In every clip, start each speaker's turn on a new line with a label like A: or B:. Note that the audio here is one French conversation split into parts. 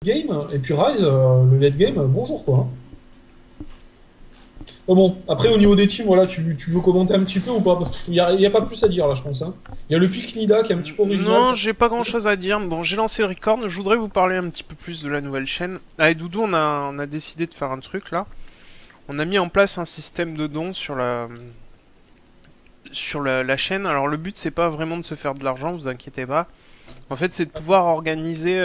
A: game, et puis Rise, le late game, bonjour quoi. Hein. Bon, après au niveau des teams, voilà, tu veux commenter un petit peu ou pas? Il y a pas plus à dire là, je pense. Hein. Il y a le pic Nida qui est un petit peu original.
B: Non, j'ai pas grand chose à dire. Bon, j'ai lancé le record. Je voudrais vous parler un petit peu plus de la nouvelle chaîne. Avec Doudou, on a décidé de faire un truc là. On a mis en place un système de dons sur la chaîne. Alors, le but, c'est pas vraiment de se faire de l'argent, vous inquiétez pas. En fait, c'est de pouvoir organiser.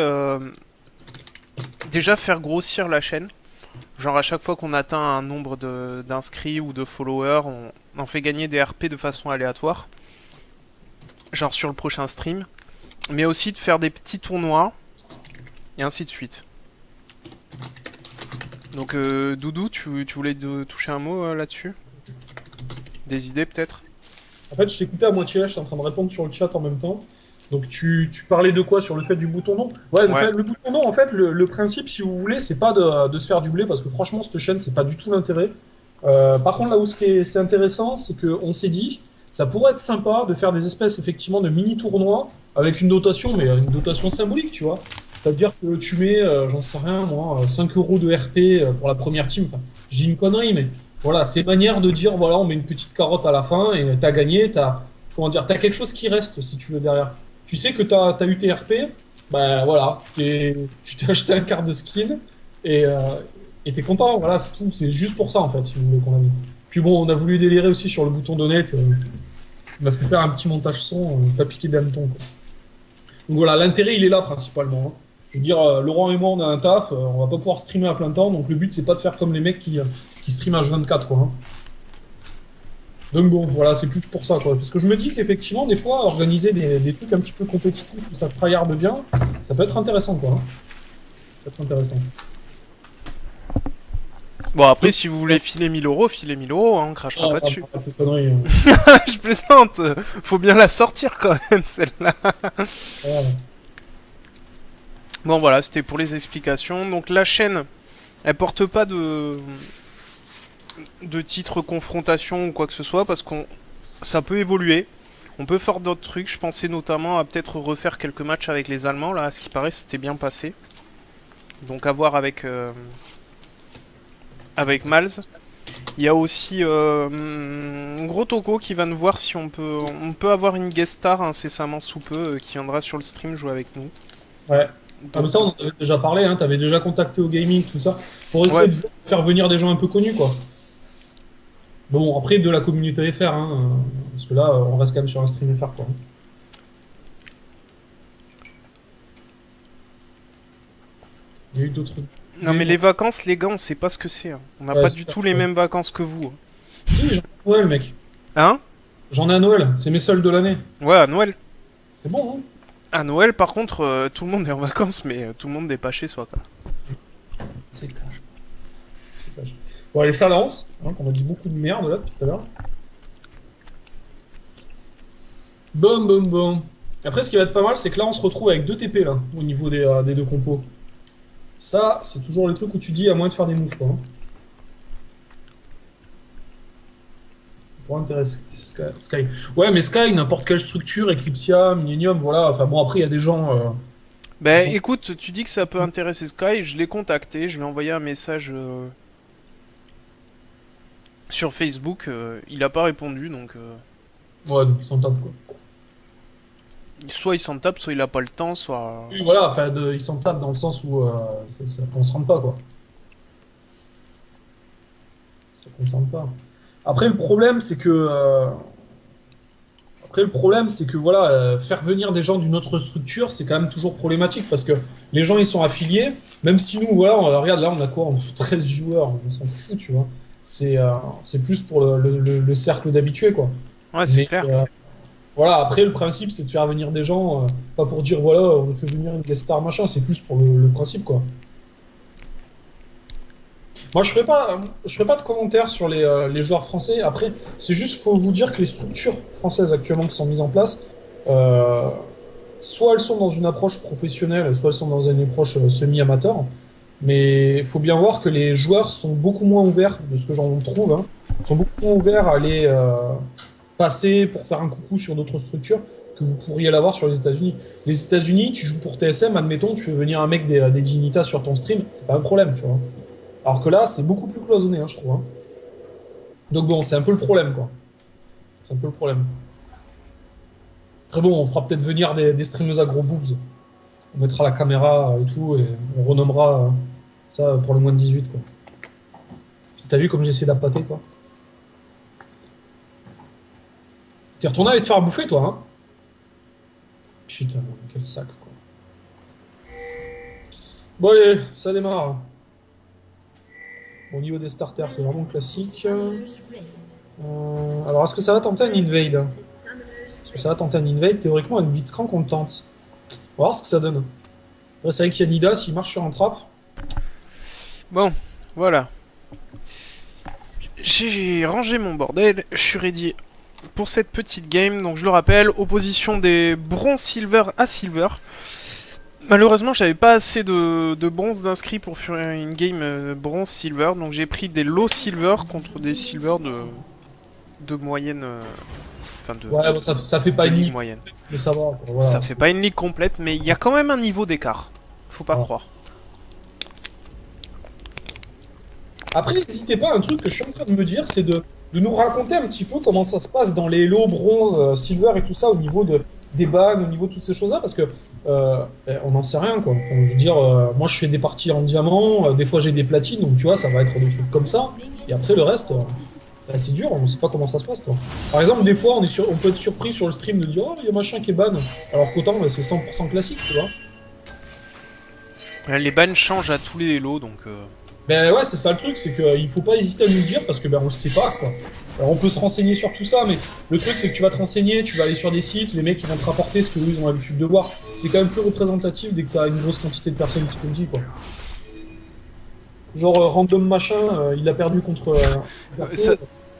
B: Déjà, faire grossir la chaîne. Genre, à chaque fois qu'on atteint un nombre d'inscrits ou de followers, on fait gagner des RP de façon aléatoire. Genre sur le prochain stream. Mais aussi de faire des petits tournois. Et ainsi de suite. Donc Doudou, tu voulais toucher un mot là-dessus? Des idées peut-être?
A: En fait, je t'écoutais à moitié, je suis en train de répondre sur le chat en même temps. Donc tu parlais de quoi sur le fait du bouton non? Ouais,
B: Ouais.
A: le bouton non, en fait, le principe, si vous voulez, c'est pas de se faire du blé, parce que franchement, cette chaîne, c'est pas du tout l'intérêt. Par contre, là où c'est intéressant, c'est qu'on s'est dit, ça pourrait être sympa de faire des espèces, effectivement, de mini-tournois avec une dotation, mais une dotation symbolique, tu vois. C'est-à-dire que tu mets, j'en sais rien, moi, 5 euros de RP pour la première team. Enfin, j'ai une connerie, mais voilà, c'est manière de dire, voilà, on met une petite carotte à la fin et t'as gagné, comment dire, t'as quelque chose qui reste, si tu veux, derrière. Tu sais que t'as eu tes RP, ben voilà, tu t'es acheté un quart de skin et et t'es content, voilà, c'est tout. C'est juste pour ça, en fait, si vous voulez qu'on a mis. Puis bon, on a voulu délirer aussi sur le bouton donate. On a fait faire un petit montage son, pas piqué d'hameçon, quoi. Donc voilà, l'intérêt, il est là, principalement. Hein. Je veux dire, Laurent et moi, on a un taf, on va pas pouvoir streamer à plein temps, donc le but, c'est pas de faire comme les mecs qui streament H24, quoi. Hein. Donc bon, voilà, c'est plus pour ça, quoi. Parce que je me dis qu'effectivement, des fois, organiser des trucs un petit peu compétitifs où ça tryhard bien, ça peut être intéressant, quoi. Hein. Ça peut être intéressant.
B: Bon après si vous voulez filer 1000 euros, filez 1000 euros, hein, on crachera pas dessus.
A: Conneries,
B: Je plaisante. Faut bien la sortir quand même celle-là.
A: ouais.
B: Bon voilà, c'était pour les explications. Donc la chaîne, elle porte pas de titre confrontation ou quoi que ce soit parce qu'on ça peut évoluer. On peut faire d'autres trucs. Je pensais notamment à peut-être refaire quelques matchs avec les Allemands là. À ce qui paraît, c'était bien passé. Donc à voir avec Mals. Il y a aussi Gros Toco qui va nous voir si on peut avoir une guest star incessamment sous peu qui viendra sur le stream jouer avec nous.
A: Ouais. Comme
B: Donc,
A: ça, on en avait déjà parlé, hein, t'avais déjà contacté au gaming, tout ça, pour essayer
B: ouais.
A: de faire venir des gens un peu connus, quoi. Bon, après, de la communauté FR, hein, parce que là, on reste quand même sur un stream FR, quoi. Il y a eu d'autres...
B: Non mais les vacances, les gars, on sait pas ce que c'est. Hein. On n'a
A: Ouais,
B: pas
A: c'est
B: du
A: pas
B: tout les
A: vrai.
B: mêmes vacances que vous. Hein.
A: Si, j'en ai à Noël, mec.
B: Hein?
A: J'en ai à Noël, c'est mes soldes de l'année.
B: Ouais, à Noël.
A: C'est bon, hein?
B: À Noël, par contre, tout le monde est en vacances, mais tout le monde n'est pas chez soi, quoi.
A: C'est cash. C'est cash. Bon, allez, ça lance, hein, qu'on a dit beaucoup de merde, là, tout à l'heure. Bon, bon, bon. Après, ce qui va être pas mal, c'est que là, on se retrouve avec 2 TP, là, au niveau des deux compos. Ça, c'est toujours le truc où tu dis à moins de faire des moves, quoi. Hein. Pour intéresser Sky. Ouais, mais Sky, n'importe quelle structure, Eclipsia, Millennium, voilà. Enfin bon, après, il y a des gens qui
B: Ben
A: sont...
B: écoute, tu dis que ça peut intéresser Sky, je l'ai contacté, je lui ai envoyé un message sur Facebook, il a pas répondu, donc
A: Ouais, donc ils s'en tapent, quoi.
B: soit il s'en tape, soit il a pas le temps, soit...
A: Oui, voilà, enfin, ils s'en tapent dans le sens où ça concerne pas, quoi. Ça concerne pas. Après, le problème, c'est que... Après, le problème, c'est que voilà, faire venir des gens d'une autre structure, c'est quand même toujours problématique parce que les gens, ils sont affiliés. Même si nous, voilà, regarde, là, on a quoi? On a 13 viewers, on s'en fout, tu vois. C'est plus pour le cercle d'habitués, quoi.
B: Ouais, c'est
A: Mais
B: clair.
A: voilà, après, le principe, c'est de faire venir des gens, pas pour dire, voilà, on fait venir une guest star, machin, c'est plus pour le principe, quoi. Moi, je ferai pas de commentaires sur les joueurs français. Après, c'est juste, faut vous dire que les structures françaises actuellement qui sont mises en place, euh, soit elles sont dans une approche professionnelle, soit elles sont dans une approche semi-amateur. Mais il faut bien voir que les joueurs sont beaucoup moins ouverts, de ce que j'en trouve, hein, sont beaucoup moins ouverts à aller passer pour faire un coucou sur d'autres structures que vous pourriez l'avoir sur les États-Unis. Les États-Unis, tu joues pour TSM, admettons, tu fais venir un mec des Dignitas sur ton stream, c'est pas un problème, tu vois. Alors que là, c'est beaucoup plus cloisonné, hein, je trouve. Hein. Donc bon, c'est un peu le problème, quoi. C'est un peu le problème. Très bon, on fera peut-être venir des streamers à gros boobs. On mettra la caméra et tout, et on renommera ça pour le moins de 18, quoi. Puis t'as vu comme j'essaie d'appâter, quoi. T'es retourné aller te faire bouffer, toi, hein? Putain, quel sac, quoi. Bon, allez, ça démarre. Au niveau des starters, c'est vraiment classique. Alors, est-ce que ça va tenter un invade? Est-ce que ça va tenter un invade? Théoriquement, un blitzcrank, on le tente. On va voir ce que ça donne. Après, c'est vrai qu'il y a Nida, s'il marche sur un trap.
B: Bon, voilà. J'ai rangé mon bordel, je suis ready pour cette petite game. Donc je le rappelle, opposition des bronze silver à silver. Malheureusement, j'avais pas assez de bronze d'inscrits pour faire une game bronze silver, donc j'ai pris des low silver contre des silver de moyenne. Enfin de.
A: Ouais, bon, ça fait pas une ligue
B: moyenne.
A: Mais ça va. Voilà.
B: Ça fait pas une ligue complète, mais il y a quand même un niveau d'écart. Faut pas croire.
A: Après, n'hésitez pas, un truc que je suis en train de me dire, c'est de nous raconter un petit peu comment ça se passe dans les lots bronze, silver et tout ça, au niveau des bans, au niveau de toutes ces choses-là, parce que on n'en sait rien, quoi. Enfin, je veux dire, moi je fais des parties en diamant, des fois j'ai des platines, donc tu vois, ça va être des trucs comme ça, et après le reste, c'est dur, on sait pas comment ça se passe, quoi. Par exemple, des fois, on peut être surpris sur le stream de dire, oh, il y a machin qui est ban, alors qu'autant, c'est 100% classique, tu vois.
B: Les bans changent à tous les lots, donc...
A: Ben ouais, c'est ça le truc, c'est qu'il faut pas hésiter à nous le dire parce que ben on le sait pas, quoi. Alors on peut se renseigner sur tout ça, mais le truc c'est que tu vas te renseigner, tu vas aller sur des sites, les mecs ils vont te rapporter ce que eux ils ont l'habitude de voir. C'est quand même plus représentatif dès que t'as une grosse quantité de personnes qui te le disent, quoi. Genre random machin, il a perdu contre...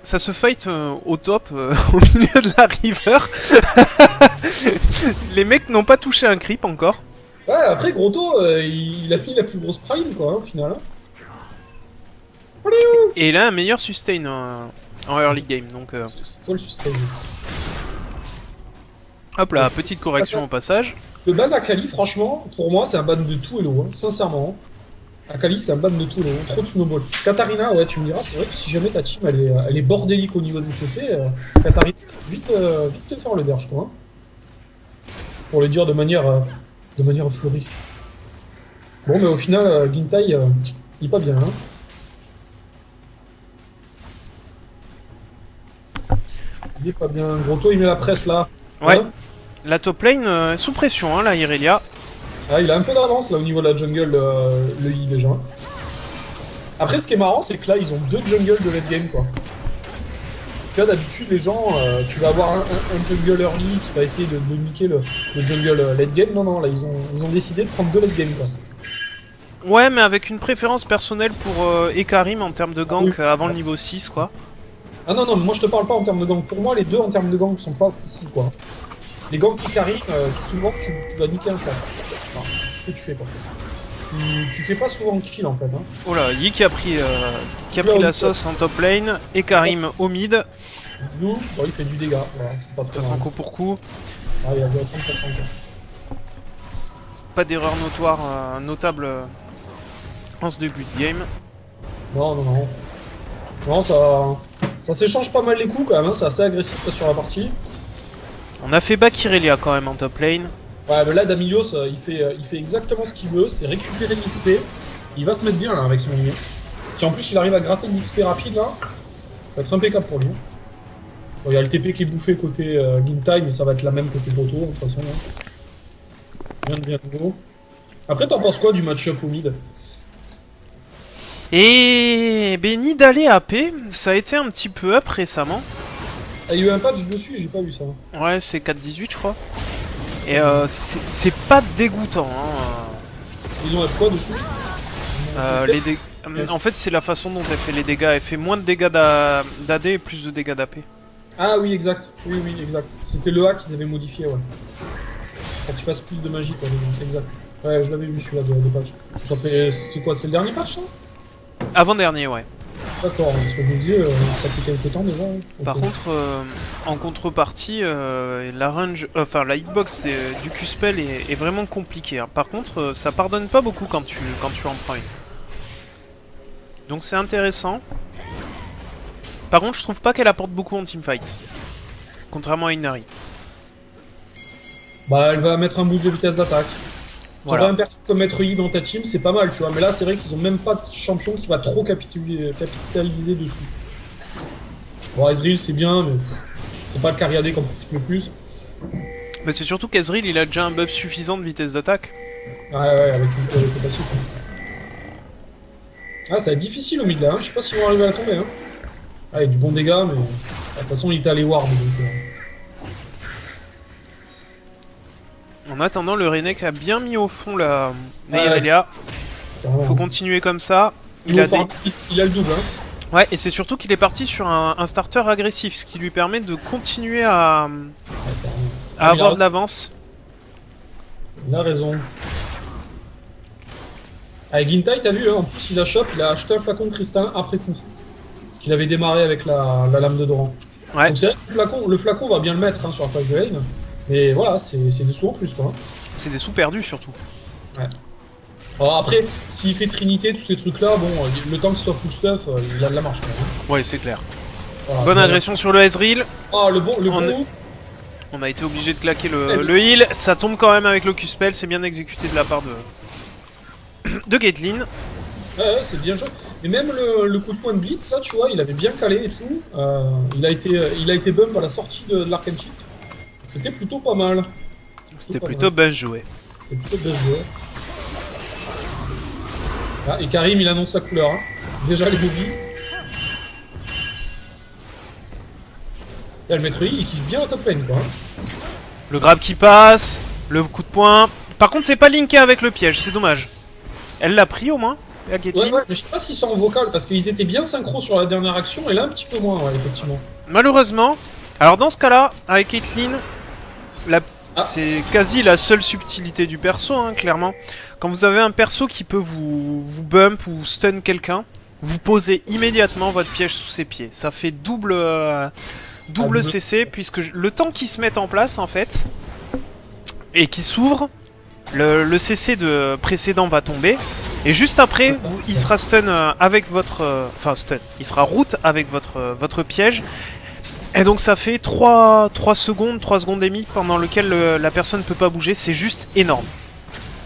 B: ça se fight au top, au milieu de la river. Les mecs n'ont pas touché un creep encore.
A: Ouais, après Grotto, il a mis la plus grosse prime, quoi, au final.
B: Et il a un meilleur sustain en early game, donc...
A: C'est toi le sustain.
B: Hop là, petite correction au passage.
A: Le ban Akali, franchement, pour moi, c'est un ban de tout Hello, hein, sincèrement. Akali, c'est un ban de tout Hello, trop de snowball. Katarina, ouais, tu me diras, c'est vrai que si jamais ta team, elle est bordélique au niveau des CC, Katarina, vite te faire le derge, quoi. Hein. Pour le dire de manière fleurie. Bon, mais au final, Gintai, il est pas bien, hein. Il est pas bien. Grotto, il met la presse là.
B: Ouais.
A: Hein,
B: La top lane sous pression, hein, la Irelia.
A: ah, il a un peu d'avance là au niveau de la jungle, le I déjà. Après, ce qui est marrant, c'est que là, ils ont deux jungles de late game, quoi. Tu vois, d'habitude, les gens, tu vas avoir un jungle early qui va essayer de niquer le jungle late game. Non, non, là, ils ont décidé de prendre deux late game, quoi.
B: Ouais, mais avec une préférence personnelle pour Ekarim en termes de gank avant le niveau 6, quoi.
A: Ah non, non, mais moi je te parle pas en termes de gank. Pour moi, les deux en termes de gank sont pas foufou, quoi. Les ganks qui carry, souvent tu vas niquer un frère. Enfin, ce que tu fais, quoi. Tu fais pas souvent kill en fait. Hein.
B: Oh là, Yi qui a pris la sauce en top lane, Ekarim au mid.
A: Zou, bon, il fait du dégât, voilà, c'est pas trop.
B: Ça sent coup pour coup.
A: Ah, il y a 30%. Quoi.
B: Pas d'erreur notable en ce début de game.
A: Non, non, non. Non, ça s'échange pas mal les coups quand même, hein. C'est assez agressif là, sur la partie.
B: On a fait back Irelia quand même en top lane.
A: Ouais, mais là, Damilios, il fait exactement ce qu'il veut, c'est récupérer de l'XP. Il va se mettre bien là avec son ligne. Si en plus il arrive à gratter de l'XP rapide là, ça va être impeccable pour lui. Bon, il y a le TP qui est bouffé côté Gintai, mais ça va être la même côté Grotto de toute façon. Hein. Bien nouveau. Après, t'en penses quoi du match-up au mid?
B: Et Nidalé AP, ça a été un petit peu up récemment.
A: Ah, il y a eu un patch dessus, j'ai pas vu ça.
B: Ouais, c'est 4.18 je crois. Et c'est pas dégoûtant. Hein.
A: Ils ont un quoi dessus
B: En fait, c'est la façon dont elle fait les dégâts. Elle fait moins de dégâts d'AD et plus de dégâts d'AP.
A: Ah oui, exact. Oui, oui, exact. C'était le hack qu'ils avaient modifié, ouais. Pour qu'il fasse plus de magie, quoi. Exact. Ouais, je l'avais vu celui-là de patch. C'est quoi, c'est le dernier patch, ça?
B: Avant-dernier, ouais.
A: D'accord, parce que je me disais, ça fait quelques temps déjà.
B: Par contre, en contrepartie, la range, enfin la hitbox du Q-Spell est vraiment compliquée. Hein. Par contre, ça pardonne pas beaucoup quand tu en prends une. Donc c'est intéressant. Par contre, je trouve pas qu'elle apporte beaucoup en teamfight. Contrairement à Inari.
A: Bah, elle va mettre un boost de vitesse d'attaque.
B: Voilà.
A: Un perso comme Maître Yi dans ta team, c'est pas mal, tu vois. Mais là, c'est vrai qu'ils ont même pas de champion qui va trop capitaliser dessus. Bon, Ezreal, c'est bien, mais c'est pas le Cariadé qu'on profite le plus.
B: Mais c'est surtout qu'Ezreal, il a déjà un buff suffisant de vitesse d'attaque.
A: Ouais, avec le passif. Ah, ça va être difficile au mid là, hein. Je sais pas s'ils vont arriver à tomber. Hein. Ah, il y a du bon dégât, mais. De toute façon, il est allé ward. Donc,
B: En attendant, le Renek a bien mis au fond la Irelia. Faut continuer comme ça. Il a
A: le double. Hein.
B: Ouais, et c'est surtout qu'il est parti sur un starter agressif, ce qui lui permet de continuer à avoir de l'avance.
A: Il a raison. Avec Gintai, t'as vu, hein, en plus il a shop, il a acheté un flacon de cristal après coup. Qu'il avait démarré avec la lame de Doran.
B: Ouais.
A: Donc c'est vrai que le flacon va bien le mettre hein, sur la page de lane. Mais voilà, c'est des sous en plus quoi.
B: C'est des sous perdus surtout.
A: Ouais. Alors après, s'il fait Trinité, tous ces trucs là, bon, le temps que ce soit full stuff, il a de la marche quand même.
B: Ouais, c'est clair.
A: Voilà,
B: bonne agression sur le Ezreal.
A: Ah, le bon.
B: On a été obligé de claquer le heal. Ça tombe quand même avec le Q-Spell, c'est bien exécuté de la part de Caitlyn.
A: Ouais, c'est bien joué. Mais même le coup de poing de Blitz, là, tu vois, il avait bien calé et tout. Il a été bump à la sortie de l'Arcane Shield. C'était plutôt pas mal.
B: C'était plutôt bien joué.
A: C'était plutôt bien joué. Ah, et Karim, il annonce la couleur. Hein. Déjà les boobies. Là, le maître Yi, il kiffe bien la top lane, quoi.
B: Le grab qui passe, le coup de poing. Par contre, c'est pas linké avec le piège, c'est dommage. Elle l'a pris au moins, la Caitlyn.
A: Ouais, mais je sais pas s'ils sont en vocal, parce qu'ils étaient bien synchro sur la dernière action, et là un petit peu moins, ouais, effectivement.
B: Malheureusement. Alors dans ce cas-là, avec Caitlyn, c'est quasi la seule subtilité du perso, hein, clairement. Quand vous avez un perso qui peut vous bump ou stun quelqu'un, vous posez immédiatement votre piège sous ses pieds. Ça fait double CC, puisque le temps qu'il se mette en place, en fait, et qu'il s'ouvre, le CC de précédent va tomber. Et juste après, il sera stun avec votre... Enfin, stun. Il sera route avec votre piège. Et donc ça fait 3 secondes et demie pendant lequel la personne ne peut pas bouger. C'est juste énorme.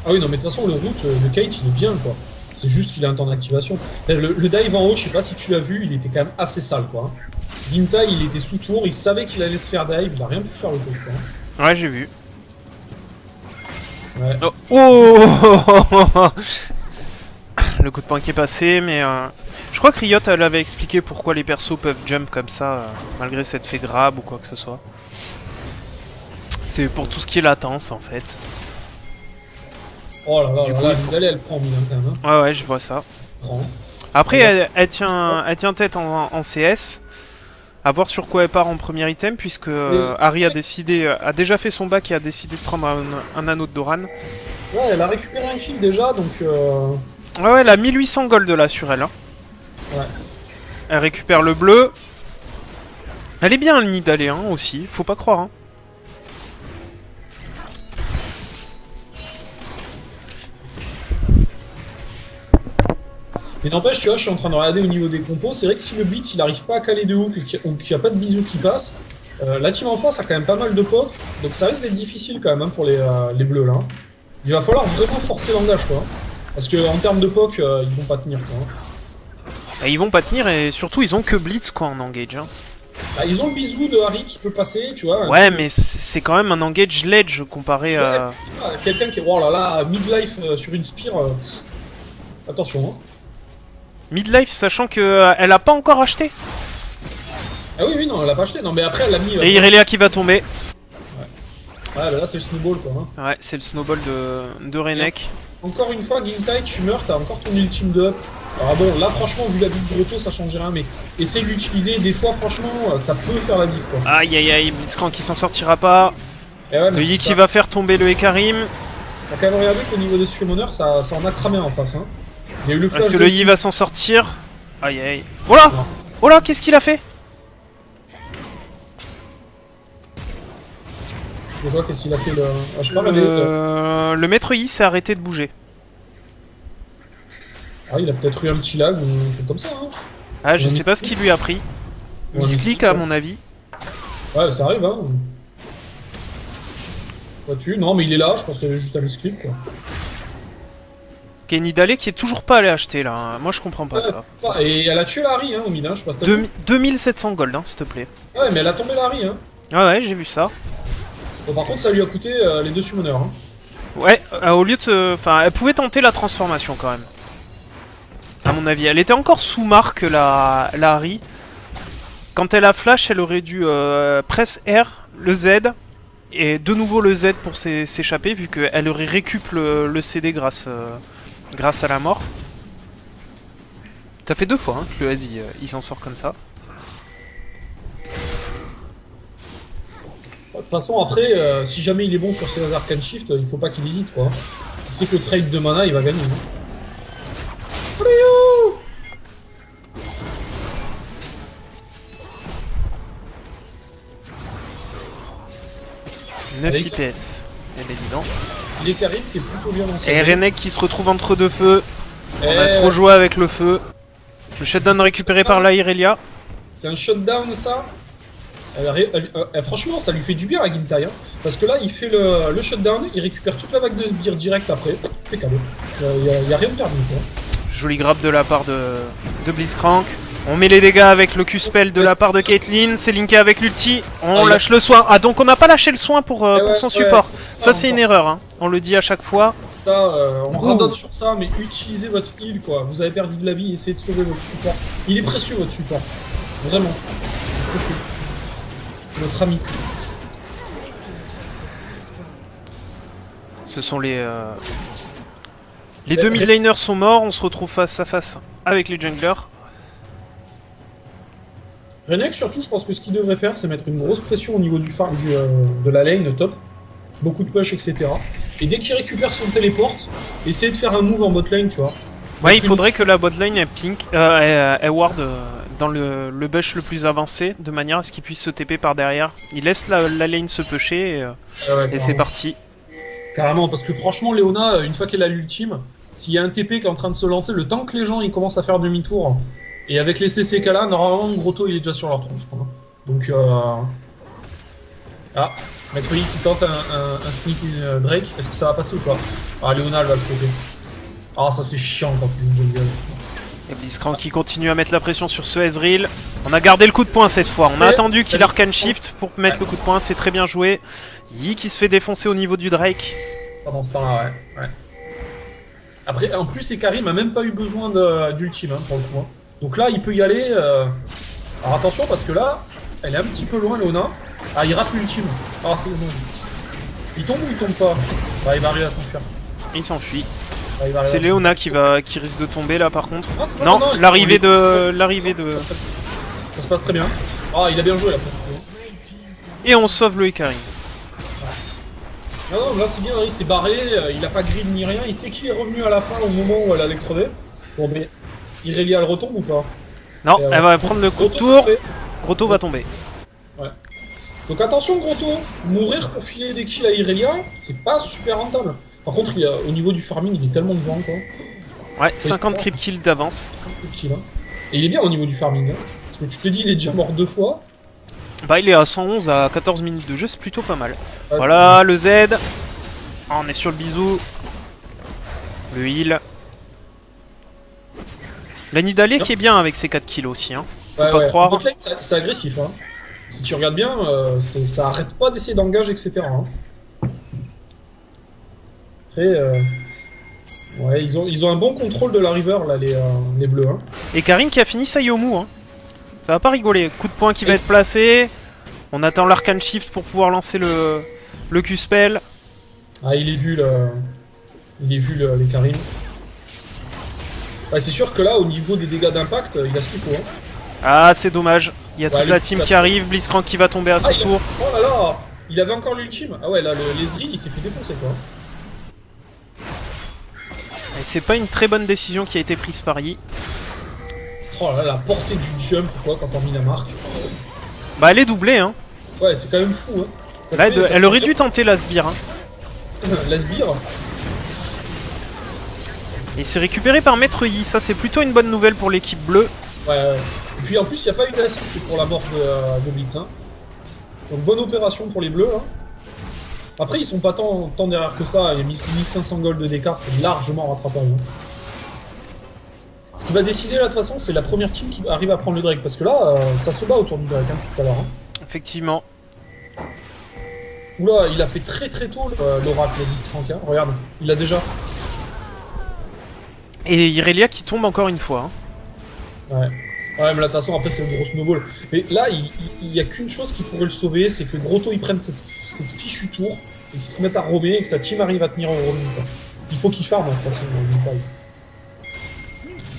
A: Ah oui, non, mais de toute façon, le route, le Kate, il est bien, quoi. C'est juste qu'il a un temps d'activation. Le dive en haut, je sais pas si tu l'as vu, il était quand même assez sale, quoi. Gintai, il était sous tour, il savait qu'il allait se faire dive, il a rien pu faire le touch, quoi.
B: Ouais, j'ai vu.
A: Ouais.
B: Oh le coup de poing qui est passé, mais je crois que Riot elle avait expliqué pourquoi les persos peuvent jump comme ça, malgré cette fait grab ou quoi que ce soit. C'est pour tout ce qui est latence en fait.
A: Oh là là, elle prend bien quand même.
B: Hein. Ouais, je vois ça. Après, elle tient tête en CS. À voir sur quoi elle part en premier item, puisque Harry a déjà fait son bac et a décidé de prendre un anneau de Doran.
A: Ouais, elle a récupéré un kill déjà, donc...
B: Ouais, elle a 1800 gold là sur elle. Hein.
A: Ouais.
B: Elle récupère le bleu. Elle est bien le nid d'aller hein, aussi, faut pas croire. Hein.
A: Mais n'empêche, tu vois, je suis en train de regarder au niveau des compos, c'est vrai que si le Blitz il arrive pas à caler de hook ou qu'il n'y a pas de bisous qui passe, la team en face a quand même pas mal de poke, donc ça risque d'être difficile quand même hein, pour les bleus là. Il va falloir vraiment forcer l'engage quoi. Parce que en termes de poke, ils vont pas tenir quoi.
B: Et ils vont pas tenir et surtout ils ont que Blitz quoi en engage. Hein.
A: Bah, ils ont le bisou de Harry qui peut passer, tu vois.
B: Ouais, mais c'est quand même un engage ledge comparé à...
A: Quelqu'un qui est, oh là là, midlife sur une spire, attention hein.
B: Midlife, sachant que elle a pas encore acheté.
A: Ah oui, non, elle a pas acheté. Non, mais après, elle l'a mis.
B: Et Irelia qui va tomber.
A: Ouais, bah là, c'est le snowball quoi. Hein.
B: Ouais, c'est le snowball de Renek.
A: Encore une fois, Gintai, tu meurs, t'as encore ton ultime de up. Alors bon, là, franchement, vu la build Grotto, ça change rien, mais essaye de l'utiliser. Des fois, franchement, ça peut faire la diff quoi.
B: Aïe aïe aïe, Blitzcrank qui s'en sortira pas.
A: Ouais,
B: le Yi qui va faire tomber le Ekarim.
A: T'as quand même regardé qu'au niveau des summoners, ça en a cramé en face. Hein.
B: Est-ce que le Yi va s'en sortir? Aïe aïe. Oh là!
A: Non.
B: Oh là, qu'est-ce qu'il a fait?
A: Et quoi, qu'est-ce qu'il a fait le... Ah, je sais pas,
B: Le maître Yi s'est arrêté de bouger.
A: Ah, il a peut-être eu un petit lag ou un truc comme ça, hein.
B: Ah, je
A: Un
B: sais pas ce
A: misclick.
B: qu'il lui a pris.
A: Ou un
B: Misclick,
A: misclick,
B: à
A: hein.
B: mon avis.
A: Ouais, ça arrive, hein. Vois-tu? Non, mais il est là, je pense que c'est juste un misclick, quoi.
B: Ok, Nidale qui est toujours pas allé acheter là. Hein. Moi je comprends pas ça.
A: Ah, et elle a tué Larry, hein, au mid, hein, je sais pas si t'as vu.
B: 2700 gold, hein, s'il te plaît.
A: Ouais, mais elle a tombé Larry, hein.
B: Ah ouais, j'ai vu ça.
A: Bon, par contre, ça lui a coûté les 2 summoners, hein.
B: Ouais, au lieu de... Enfin, elle pouvait tenter la transformation quand même. À mon avis. Elle était encore sous marque, la Harry. Quand elle a flash, elle aurait dû press R, le Z, et de nouveau le Z pour s'échapper, vu qu'elle aurait récup le CD grâce à la mort. Ça fait 2 fois hein, que le S il s'en sort comme ça.
A: De toute façon, après, si jamais il est bon sur ses Arcane Shift, il faut pas qu'il hésite, quoi. Il sait que le trade de mana, il va gagner. Hein. Ryu
B: 9
A: Avec-
B: IPS, bien évident.
A: Il est Karim qui est plutôt bien dans sa
B: Et Renek qui se retrouve entre deux feux. On a
A: Eh,
B: trop joué avec le feu. Le shutdown récupéré par la Irelia.
A: c'est un shutdown, ça. Franchement, ça lui fait du bien à Gintai, hein. Parce que là, il fait le shutdown, il récupère toute la vague de sbires direct après. C'est cadeau. Il y a rien de perdu, quoi.
B: Joli grab de la part de Blitzcrank. On met les dégâts avec le Q-spell de la part de Caitlyn. C'est linké avec l'ulti. On
A: Ah,
B: lâche le soin. Ah, donc on n'a pas lâché le soin pour son
A: ouais,
B: support. Ça,
A: Ah,
B: c'est une
A: encore.
B: erreur. Hein. On le dit à chaque fois.
A: Ça, on
B: Ouh.
A: radote sur ça, mais utilisez votre heal, quoi. Vous avez perdu de la vie, essayez de sauver votre support. Il est précieux, votre support. Vraiment. Précieux. Notre ami.
B: Ce sont les deux mid laners sont morts. On se retrouve face à face avec les junglers.
A: Renek, surtout, je pense que ce qu'il devrait faire, c'est mettre une grosse pression au niveau du farm de la lane top. Beaucoup de push, etc. Et dès qu'il récupère son téléport, essayer de faire un move en bot lane, tu vois.
B: Ouais, il faudrait que la botlane ait pink, ait ward dans le bush le plus avancé, de manière à ce qu'il puisse se TP par derrière. Il laisse la lane se pusher et c'est parti.
A: Carrément, parce que franchement, Léona, une fois qu'elle a l'ultime, s'il y a un TP qui est en train de se lancer, le temps que les gens ils commencent à faire demi-tour, et avec les CCK là, normalement, Grotto il est déjà sur leur tronche, je crois. Donc, ah, Maître Yi qui tente un sneaky break, est-ce que ça va passer ou pas? Ah, Léona elle va le stopper. Ah, ça c'est chiant quand tu joues une jungle.
B: Et Blitzcrank qui continue à mettre la pression sur ce Ezreal. On a gardé le coup de poing cette fois. On a attendu qu'il arcane shift pour mettre le coup de poing. C'est très bien joué. Yi qui se fait défoncer au niveau du Drake.
A: Pendant ce temps-là, ouais. Après, en plus, Karim a même pas eu besoin d'ultime hein, pour le coup. Hein. Donc là, il peut y aller. Alors attention, parce que là, elle est un petit peu loin, Léona. Ah, il rate l'ultime. Ah, c'est bon. Il tombe ou il tombe pas? Ah, il va arriver à s'enfuir.
B: Il s'enfuit.
A: Ah, il va arriver
B: C'est
A: à
B: Léona qui risque de tomber là par contre.
A: s'enfuir.
B: Non, l'arrivée de...
A: Ça se passe très bien. Ah, il a bien joué là.
B: Et on sauve le Hecarim.
A: Non, là c'est bien, il s'est barré, il a pas grid ni rien, il sait qu'il est revenu à la fin au moment où elle allait crever. Bon, mais Irelia elle retombe ou pas?
B: Non,
A: Et
B: elle va prendre le coup de tour.
A: tombé.
B: Grotto va tomber.
A: Ouais. Donc attention Grotto, mourir pour filer des kills à Irelia, c'est pas super rentable. Par contre, au niveau du farming, il est tellement devant quoi.
B: Ouais, 50 creep kills d'avance.
A: Kills, hein. Et il est bien au niveau du farming. Hein. Parce que tu te dis, il est déjà mort 2 fois.
B: Bah il est à 111 à 14 minutes de jeu, c'est plutôt pas mal.
A: Ouais,
B: Voilà, le Z. Ah, on est sur le bisou. Le heal. La Nidale qui est bien avec ses 4 kills aussi, hein. Faut pas croire.
A: En fait, c'est agressif. Hein. Si tu regardes bien, ça arrête pas d'essayer d'engager, etc. Hein. Après, ouais, ils ont un bon contrôle de la river, là, les bleus. Hein.
B: Et Karim qui a fini sa Yomu, hein. Ça va pas rigoler. Coup de poing qui va être placé. On attend l'arcane shift pour pouvoir lancer le Q-spell.
A: Ah, il est vu, les Karim. Ouais, c'est sûr que là, au niveau des dégâts d'impact, il a ce qu'il faut. Hein.
B: Ah, c'est dommage. Il y a
A: Ouais,
B: toute la team qui arrive. Blitzcrank qui va tomber à son tour.
A: Oh là là, il avait encore l'ultime. Ah ouais, là, l'Ezreal, il s'est fait défoncer, quoi.
B: Et c'est pas une très bonne décision qui a été prise par Yi.
A: Oh là, la portée du jump, quoi, quand on mis la marque.
B: Bah elle est doublée hein.
A: Ouais, c'est quand même fou, hein. Ça
B: Là,
A: fait- ça
B: elle
A: fait-
B: aurait dû tenter la sbire. Hein.
A: La sbire.
B: Et c'est récupéré par Maître Yi. Ça, c'est plutôt une bonne nouvelle pour l'équipe bleue.
A: Ouais. Et puis en plus, il n'y a pas eu d'assist pour la mort de Blitz. Hein. Donc bonne opération pour les bleus. Hein. Après, ils sont pas tant derrière que ça. Il y a 1500 gold d'écart, c'est largement rattrapable. Hein. Ce qui va décider là, de toute façon, c'est la première team qui arrive à prendre le Drake. Parce que là, ça se bat autour du Drake hein, tout à l'heure. Hein.
B: Effectivement.
A: Oula, il a fait très tôt l'oracle, Blitzcrank. Hein. Regarde, il l'a déjà.
B: Et Irelia qui tombe encore une fois. Hein.
A: Ouais. Ouais, mais là, de toute façon, après, c'est une grosse snowball. Mais là, il y a qu'une chose qui pourrait le sauver, c'est que Grotto, il prenne cette fichue tour et qu'il se mette à roamer et que sa team arrive à tenir au roaming. Il faut qu'il farm, de toute façon,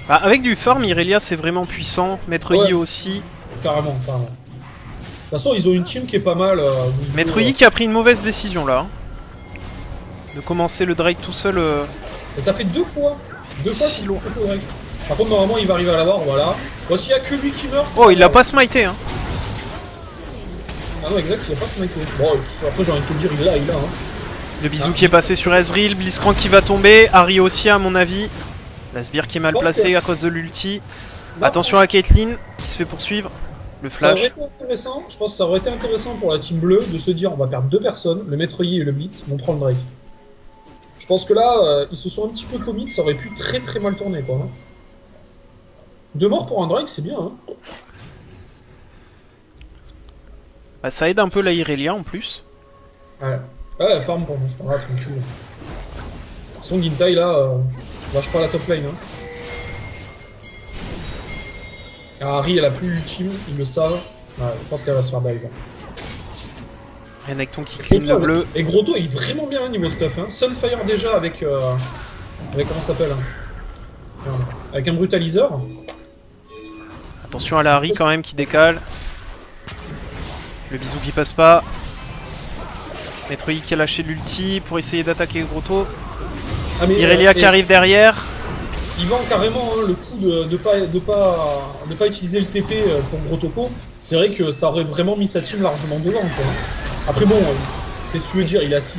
B: Bah, avec du farm, Irelia, c'est vraiment puissant. Maître Yi aussi.
A: Carrément. De toute façon, ils ont une team qui est pas mal.
B: Maître Yi qui a pris une mauvaise décision, là. Hein. De commencer le Drake tout seul.
A: Et ça fait deux fois.
B: Si loin.
A: Par contre, normalement, il va arriver à l'avoir, voilà. Bon, s'il y a que lui qui meurt...
B: Oh, il l'a pas smité, hein.
A: Ah non, exact, il a pas smité. Bon, après, j'ai envie de te dire, il a, hein.
B: Le bisou qui est passé sur Ezreal, Blitzcrank qui va tomber, Harry aussi à mon avis. La sbire qui est mal placée à cause de l'ulti. Attention à Caitlyn qui se fait poursuivre. Le
A: Ça aurait
B: flash.
A: été intéressant, je pense que ça aurait été intéressant pour la team bleue de se dire on va perdre deux personnes, le Maître Yi et le Blitz vont prendre le Drake. Je pense que là, ils se sont un petit peu commit, ça aurait pu très mal tourner quoi. Hein. Deux morts pour un Drake, c'est bien. Hein.
B: Bah, ça aide un peu la Irelia en plus.
A: Ouais, farm pour nous, c'est pas grave, tranquille. Son Gintai là, lâche pas la top lane. Hein. Harry, elle a plus l'ultime, ils le savent. Ouais, je pense qu'elle va se faire dive.
B: Renekton qui clean le bleu.
A: Et Grotto est vraiment bien niveau stuff. Hein. Sunfire déjà avec comment ça s'appelle hein. Avec un brutaliseur.
B: Attention à la Harry quand même qui décale. Le bisou qui passe pas. Maître Yi qui a lâché l'ulti pour essayer d'attaquer Grotto.
A: Ah, mais,
B: Irelia qui arrive derrière.
A: Il vend carrément hein, le coup de pas utiliser le TP pour Grotoko. C'est vrai que ça aurait vraiment mis sa team largement devant. Quoi. Après bon, qu'est-ce que tu veux dire, il a 6-2.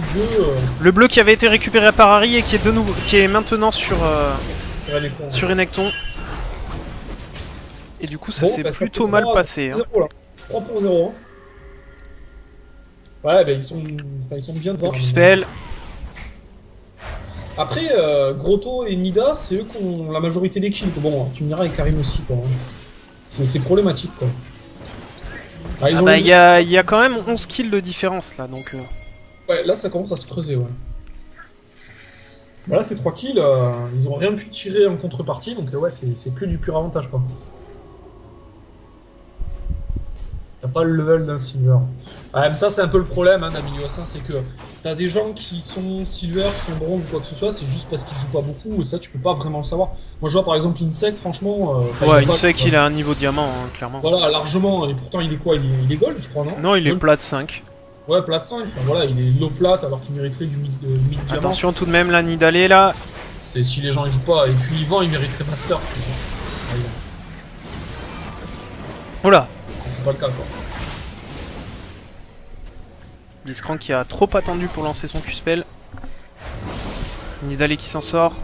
B: Le bleu qui avait été récupéré par Harry et qui est de nouveau, qui est maintenant sur Renekton. Et du coup ça s'est plutôt mal passé.
A: 0, là. 3 pour 0. Hein. Ouais, bah, ils sont bien devant.
B: Du spell.
A: Après, Grotto et Nida, c'est eux qui ont la majorité des kills. Bon, tu me diras, et Karim aussi, quoi. C'est problématique, quoi. Ah,
B: il y a quand même 11 kills de différence, là, donc...
A: Ouais, là, ça commence à se creuser, ouais. Bah, là, ces 3 kills, ils ont rien pu tirer en contrepartie, donc ouais, c'est que du pur avantage, quoi. T'as pas le level d'un silver. Ouais, mais ça, c'est un peu le problème, hein, d'Amilios, c'est que t'as des gens qui sont silver, qui sont bronze ou quoi que ce soit, c'est juste parce qu'ils jouent pas beaucoup, et ça, tu peux pas vraiment le savoir. Moi, je vois par exemple Insec, franchement.
B: Ouais, Insec, il a un niveau diamant, hein, clairement.
A: Voilà, largement, et pourtant, il est quoi il est gold, je crois, non?
B: Non, il est plat 5.
A: Ouais, plat 5, enfin voilà, il est low plat alors qu'il mériterait du mid diamant.
B: Attention tout de même, la Nidalé, là.
A: C'est si les gens ils jouent pas, et puis Yvan, il mériterait master, tu vois.
B: Oh là.
A: C'est pas le cas, quoi.
B: Blitzcrank qui a trop attendu pour lancer son Q-spell. Nidalé qui s'en sort.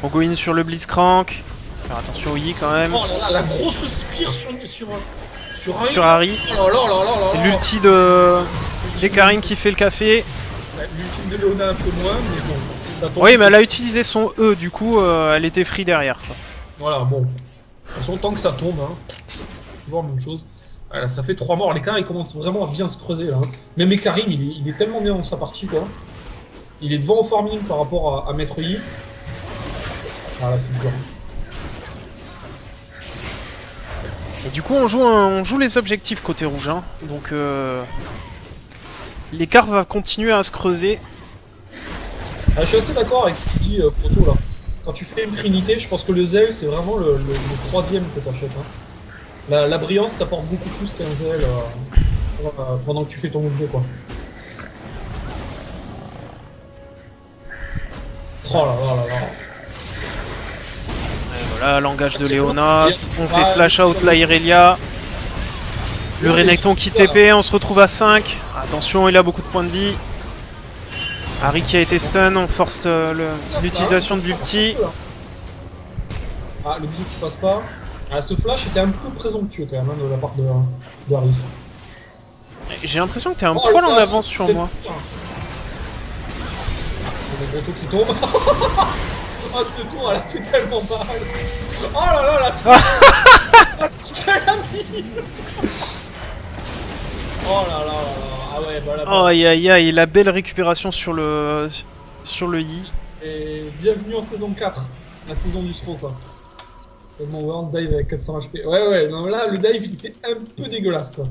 B: On go in sur le Blitzcrank. Faire attention au Yi quand même.
A: Oh là là, la grosse spire
B: sur Harry.
A: Oh là là là là là.
B: L'ulti de Karim qui fait le café.
A: L'ulti de Léona un peu moins, mais bon.
B: Oui, mais elle a utilisé son E, du coup, elle était free derrière. Quoi.
A: Voilà, bon. De toute façon, tant que ça tombe, hein. Toujours la même chose. Voilà, ça fait 3 morts. L'écart il commence vraiment à bien se creuser là. Hein. Même Karim, il est tellement bien dans sa partie quoi. Il est devant au farming par rapport à Maître Yi. Voilà, c'est dur.
B: Et du coup, on joue les objectifs côté rouge. Hein. Donc, l'écart va continuer à se creuser.
A: Ah, je suis assez d'accord avec ce qu'il dit Proto là. Quand tu fais une trinité, je pense que le zèle c'est vraiment le troisième que t'achètes. Hein. La brillance t'apporte beaucoup plus qu'un zèle pendant que tu fais ton objet quoi. Oh là là là là.
B: Et voilà, langage de
A: C'est
B: Léonas.
A: bon.
B: On fait flash out la Irelia. Le Renekton qui TP, on se retrouve à 5. Attention, il a beaucoup de points de vie. Harry qui a été stun, on force l'utilisation de l'ulti.
A: Ah, le bisou qui passe pas. Ah, ce flash était un peu présomptueux quand même hein, de la part de Harry.
B: J'ai l'impression que t'es un
A: Oh,
B: poil
A: le
B: en
A: flash,
B: avance sur
A: c'est
B: moi.
A: le gros tour qui tombe. Oh, ce tour, elle a fait tellement mal. Oh là là, la tour. Ce qu'elle a mis. Oh là là là là. Ah ouais, bah là.
B: Oh aïe aïe aïe, la belle récupération sur le I.
A: Et bienvenue en saison 4, la saison du Stro quoi. Mon worst dive avec 400 HP. Ouais ouais, non là le dive il était un peu dégueulasse quoi.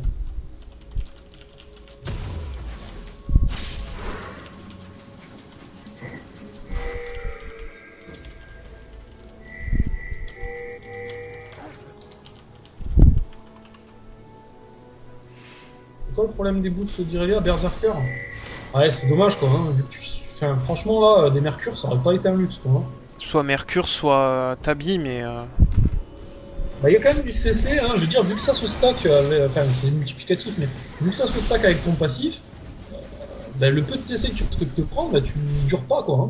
A: C'est quoi le problème des boots d'Irelia, Berserker? Ouais c'est dommage quoi, hein, vu que enfin, franchement là, des mercures ça aurait pas été un luxe quoi. Hein.
B: Soit Mercure, soit Tabi, mais...
A: Bah il y a quand même du CC, hein, je veux dire, vu que ça se stack, enfin c'est multiplicatif, mais vu que ça se stack avec ton passif, bah, le peu de CC que tu te prends, bah tu dures pas quoi. Hein.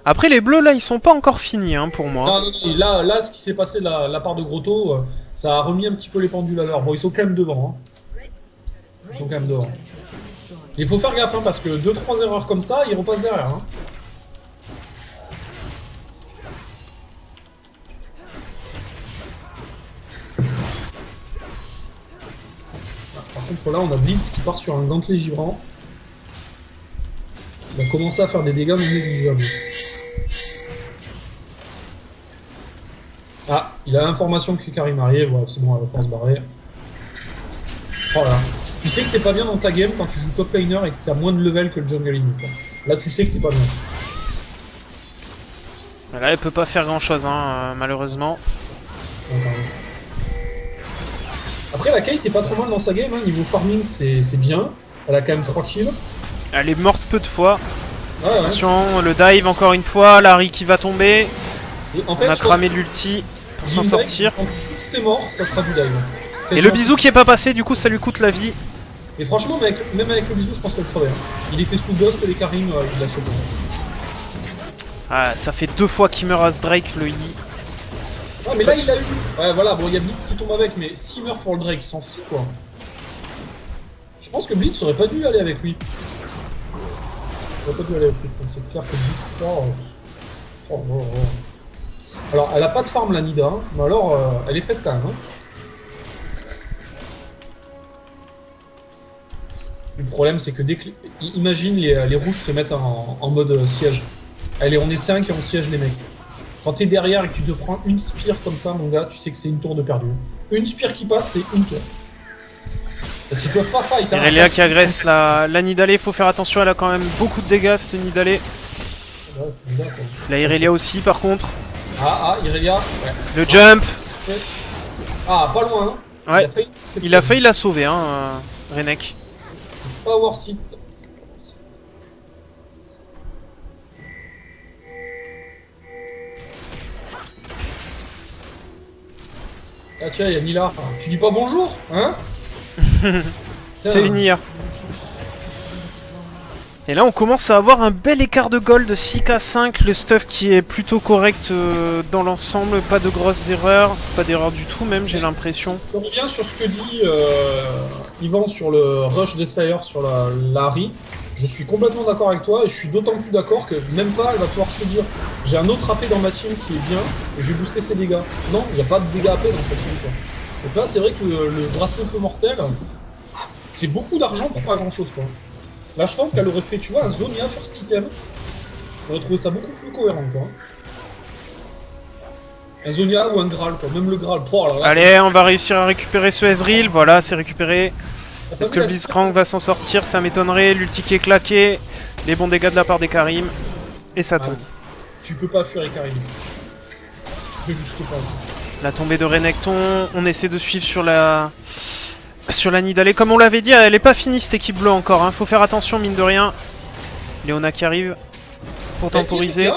B: Après les bleus là, ils sont pas encore finis hein, pour moi.
A: Non, non, non, là, ce qui s'est passé de la part de Grotto, ça a remis un petit peu les pendules à l'heure. Bon, ils sont quand même devant. Hein. Ils sont quand même devant. Il faut faire gaffe, hein, parce que 2-3 erreurs comme ça, ils repassent derrière. Hein. Par contre, là, on a Blitz qui part sur un gantelet givrant. Il va commencer à faire des dégâts non négligeables. Ah, il a l'information que Karim arrive, ouais, c'est bon, elle va pas se barrer. Oh là. Tu sais que t'es pas bien dans ta game quand tu joues top laner et que t'as moins de level que le jungle enemy. Là, tu sais que t'es pas bien.
B: Là, elle peut pas faire grand chose, hein, malheureusement.
A: Après, la Kate est pas trop mal dans sa game, hein. Niveau farming, c'est bien. Elle a quand même 3 kills.
B: Elle est morte peu de fois.
A: Ouais, ouais.
B: Attention, le dive encore une fois, Larry qui va tomber.
A: Et en fait,
B: On a cramé l'ulti pour s'en sortir.
A: Quand c'est mort, ça sera du dive.
B: Et le bisou qui est pas passé, du coup ça lui coûte la vie.
A: Et franchement, même avec le bisou, je pense qu'elle crevait. Hein. Il était sous ghost et les Karim, il l'a chopé.
B: Ah, ça fait 2 fois qu'il meurt à ce Drake, le I.
A: Ouais, mais là, il a eu. Ouais, voilà, bon, il y a Blitz qui tombe avec, mais s'il meurt pour le Drake, il s'en fout, quoi. Je pense que Blitz aurait pas dû aller avec lui. Il aurait pas dû aller avec lui. C'est clair que Boost 3. Oh, oh, oh. Alors, elle a pas de farm, la Nida, hein, mais alors, elle est faite quand même. Hein. Le problème, c'est que dès que. Imagine les rouges se mettent en mode siège. Allez, on est 5 et on siège les mecs. Quand t'es derrière et que tu te prends une spire comme ça, mon gars, tu sais que c'est une tour de perdu. Une spire qui passe, c'est une tour. Parce qu'ils peuvent pas fight. Hein.
B: Irelia qui agresse la Nidalé, faut faire attention, elle a quand même beaucoup de dégâts cette Nidalé.
A: Ouais,
B: La Irelia aussi par contre.
A: Ah, Irelia. Ouais.
B: Le jump.
A: Ah, pas loin. Hein.
B: Ouais. Il a failli la sauver, hein, Renek.
A: C'est pas worth it. Ah tiens, y'a Nila. Tu dis pas bonjour, hein?
B: C'est une IR. Et là on commence à avoir un bel écart de gold, 6k5, le stuff qui est plutôt correct dans l'ensemble, pas de grosses erreurs, pas d'erreurs du tout même j'ai l'impression.
A: Je reviens sur ce que dit Yvan sur le rush d'Espire sur la Harry. Je suis complètement d'accord avec toi et je suis d'autant plus d'accord que même pas elle va pouvoir se dire j'ai un autre AP dans ma team qui est bien et je vais booster ses dégâts. Non, il n'y a pas de dégâts AP dans cette team quoi. Donc là c'est vrai que le bracelet feu mortel c'est beaucoup d'argent pour pas grand chose quoi. Là je pense qu'elle aurait fait tu vois un Zonia first item. J'aurais trouvé ça beaucoup plus cohérent quoi. Un Zonia ou un Graal quoi, même le Graal. Oh, là, là,
B: allez on va réussir à récupérer ce Ezreal, voilà c'est récupéré. Est-ce que le Blitzcrank va s'en sortir? Ça m'étonnerait. L'ulti qui est claqué. Les bons dégâts de la part des Karim. Et ça tombe.
A: Tu peux pas fuir les Karim. Tu peux juste pas.
B: La tombée de Renekton. On essaie de suivre sur la Nidalé. Comme on l'avait dit, elle est pas finie cette équipe bleue encore. Hein. Faut faire attention mine de rien. Léona qui arrive pour temporiser.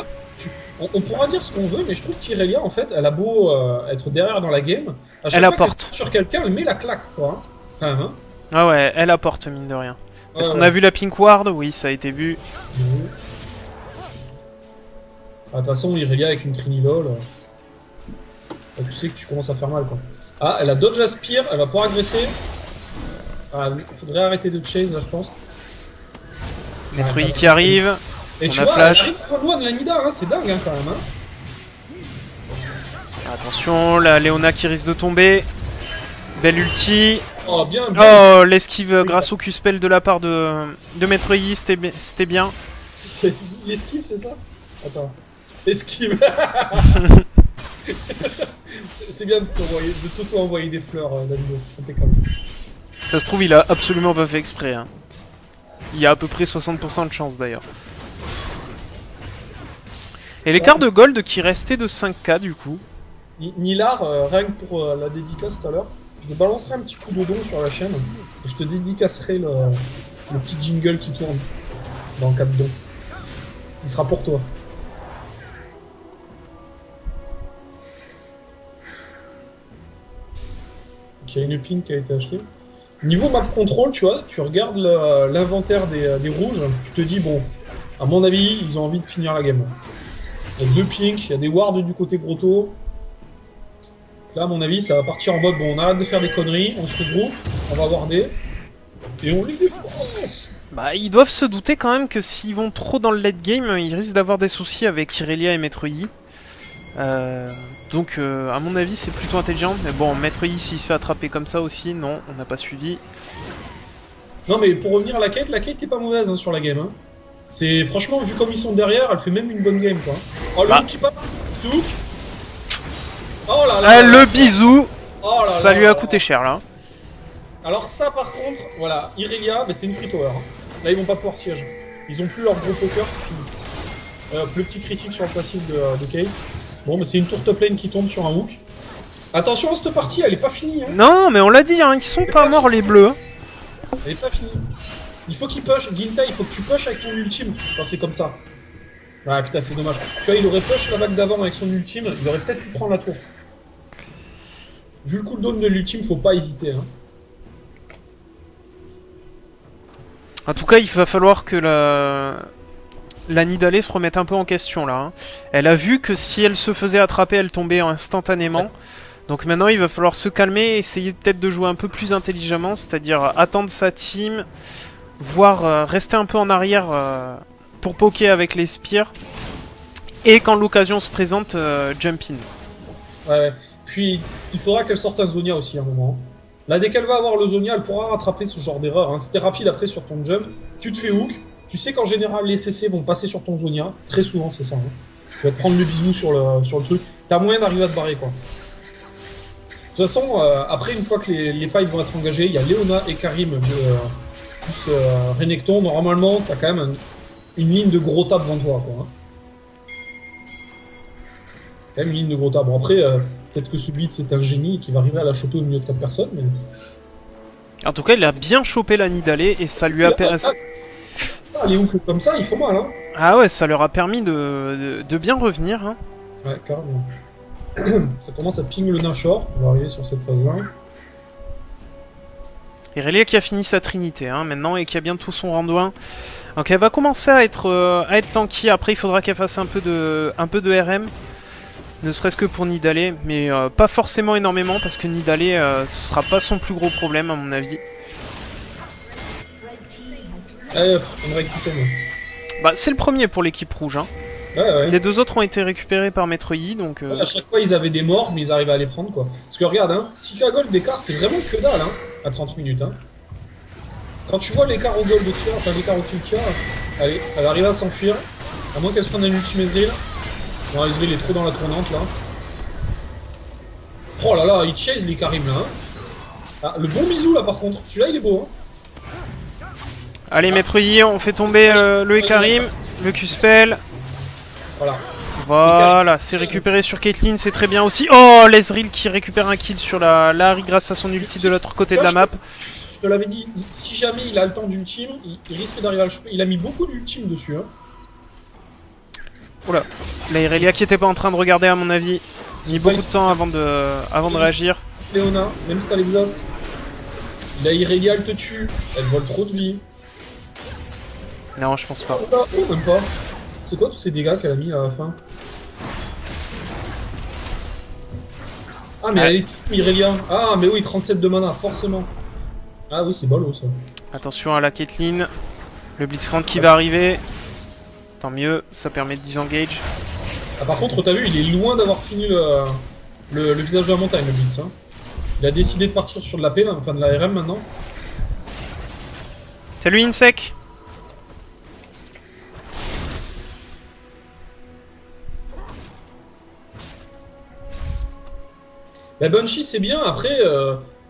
A: On pourra dire ce qu'on veut, mais je trouve qu'Irelia, en fait, elle a beau être derrière dans la game, à chaque
B: Elle
A: fois
B: apporte.
A: qu'elle sur quelqu'un, elle met la claque, quoi. Hein. Quand même, hein.
B: Ah ouais, elle apporte mine de rien. Est-ce qu'on
A: Ouais.
B: a vu la Pink Ward? Oui, ça a été vu.
A: De toute façon, Irelia avec une Trini LOL, tu sais que tu commences à faire mal, quoi. Ah, elle a dodge Aspire, elle va pouvoir agresser. Ah, faudrait arrêter de chase, là, je pense.
B: Metroid qui arrive.
A: Et
B: On
A: tu
B: a
A: vois,
B: flash.
A: elle arrive pas loin de la Nida, hein, c'est dingue, hein, quand même, hein.
B: Attention, la Léona qui risque de tomber. Belle ulti.
A: Oh, bien.
B: Oh, l'esquive grâce au Q-spell de la part de Metroid, c'était bien.
A: L'esquive, c'est ça? Attends. Esquive. C'est bien de t'auto-envoyer des fleurs, Davido, c'est impeccable.
B: Ça se trouve, il a absolument pas fait exprès. Hein. Il y a à peu près 60% de chance d'ailleurs. Et l'écart de gold qui restait de 5k du coup.
A: Nilar, rien que pour la dédicace tout à l'heure, je te balancerai un petit coup de don sur la chaîne et je te dédicacerai le petit jingle qui tourne dans le cas de don. Il sera pour toi. Ok, il y a une ping qui a été achetée. Niveau map control, tu vois, tu regardes l'inventaire des rouges, tu te dis, bon, à mon avis, ils ont envie de finir la game. Il y a 2 pinks, il y a des wards du côté grotto. Là, à mon avis, ça va partir en mode, bon, on arrête de faire des conneries, on se regroupe, on va warder, et on les défonce.
B: Bah, ils doivent se douter quand même que s'ils vont trop dans le late game, ils risquent d'avoir des soucis avec Irelia et Metroid. Donc, à mon avis, c'est plutôt intelligent. Mais bon, Metroid, s'il se fait attraper comme ça aussi, non, on n'a pas suivi.
A: Non, mais pour revenir à la quête est pas mauvaise hein, sur la game. Hein. C'est franchement, vu comme ils sont derrière, elle fait même une bonne game, quoi. Oh, le hook qui passe, ce hook. Oh là là.
B: Ah, le bisou,
A: oh là
B: ça
A: là
B: lui a
A: là
B: coûté
A: là.
B: cher là.
A: Alors ça, par contre, voilà, Irelia, mais c'est une free tower. Hein. Là, ils vont pas pouvoir siège. Ils ont plus leur gros poker, c'est fini. Le petit critique sur le passif de Kate. Bon, mais c'est une tour top lane qui tombe sur un hook. Attention, cette partie, elle est pas finie. Hein.
B: Non, mais on l'a dit, hein, ils sont pas morts les bleus.
A: Elle est pas finie. Il faut qu'il push. Ginta, il faut que tu push avec ton ultime quand c'est comme ça. Ah putain, c'est dommage. Tu vois, il aurait push la vague d'avant avec son ultime, il aurait peut-être pu prendre la tour. Vu le cooldown de l'ultime, faut pas hésiter. Hein.
B: En tout cas, il va falloir que la Nidalée se remette un peu en question là. Hein. Elle a vu que si elle se faisait attraper, elle tombait instantanément. Ouais. Donc maintenant, il va falloir se calmer et essayer peut-être de jouer un peu plus intelligemment, c'est-à-dire attendre sa team, voire rester un peu en arrière pour poker avec les spires. Et quand l'occasion se présente, jump in.
A: Ouais, puis il faudra qu'elle sorte un Zonia aussi à un moment. Là, dès qu'elle va avoir le Zonia, elle pourra rattraper ce genre d'erreur. Hein. Si t'es rapide après sur ton jump, tu te fais hook. Tu sais qu'en général, les CC vont passer sur ton Zonia. Très souvent, c'est ça. Hein. Tu vas te prendre le bisou sur le truc. T'as moyen d'arriver à te barrer, quoi. De toute façon, après, une fois que les fights vont être engagés, il y a Léona et Karim plus Renekton. Normalement, t'as quand même une ligne de gros tas devant toi, quoi. Hein. Quand même une ligne de gros tas. Bon, après, peut-être que ce beat, c'est un génie qui va arriver à la choper au milieu de 4 personnes, mais...
B: En tout cas, il a bien chopé la Nidalée et ça lui a permis...
A: Ça, les hooks comme ça, ils font mal, hein.
B: Ah ouais, ça leur a permis de bien revenir. Hein.
A: Ouais, carrément. Ça commence à ping le Nashor, on va arriver sur cette phase-là.
B: Irelia qui a fini sa trinité hein, maintenant et qui a bientôt son randouin. Donc elle va commencer à être tanky, après il faudra qu'elle fasse un peu de RM. Ne serait-ce que pour Nidalée, mais pas forcément énormément parce que Nidalée ce sera pas son plus gros problème à mon avis.
A: Allez hop, on va récupérer.
B: Bah c'est le premier pour l'équipe rouge. Hein.
A: Ouais.
B: Les deux autres ont été récupérés par Metroid, donc...
A: Ouais, à chaque fois ils avaient des morts, mais ils arrivaient à les prendre quoi. Parce que regarde, hein, 6K gold d'écart, c'est vraiment que dalle hein, à 30 minutes. Hein. Quand tu vois l'écart au gold de Kia, enfin l'écart au kill Kia, allez, elle arrive à s'enfuir. À moins qu'elle se prenne un ultime Ezreal. Non, Ezreal est trop dans la tournante là. Oh là là, il chase les Karim là. Hein. Ah, le bon bisou là par contre, celui-là il est beau. Hein.
B: Allez, Metroid, on fait tomber le Ekarim, le Q-spell. Voilà, c'est récupéré sur Caitlyn, c'est très bien aussi. Oh, l'Ezreal qui récupère un kill sur la Harry grâce à son ulti de l'autre côté de la map.
A: Je te l'avais dit, si jamais il a le temps d'ultime, il risque d'arriver à le choper. Il a mis beaucoup d'ultime dessus. Hein.
B: Oula. La Irelia qui était pas en train de regarder à mon avis. Mis beaucoup de temps avant de réagir.
A: Léona, même si t'as l'exhaust. La Irelia elle te tue. Elle vole trop de vie.
B: Non, je pense pas.
A: Oh, même pas. C'est quoi tous ces dégâts qu'elle a mis à la fin? Ah mais elle est Irelia. Ah mais oui, 37 de mana, forcément. Ah oui, c'est ballot ça.
B: Attention à la Caitlyn. Le Blitzcrank qui va arriver. Tant mieux, ça permet de disengage.
A: Ah par contre, t'as vu, il est loin d'avoir fini le visage de la montagne, le Blitz. Hein. Il a décidé de partir sur de la P, là, enfin de la RM maintenant.
B: Salut Insec.
A: La Banshee c'est bien, après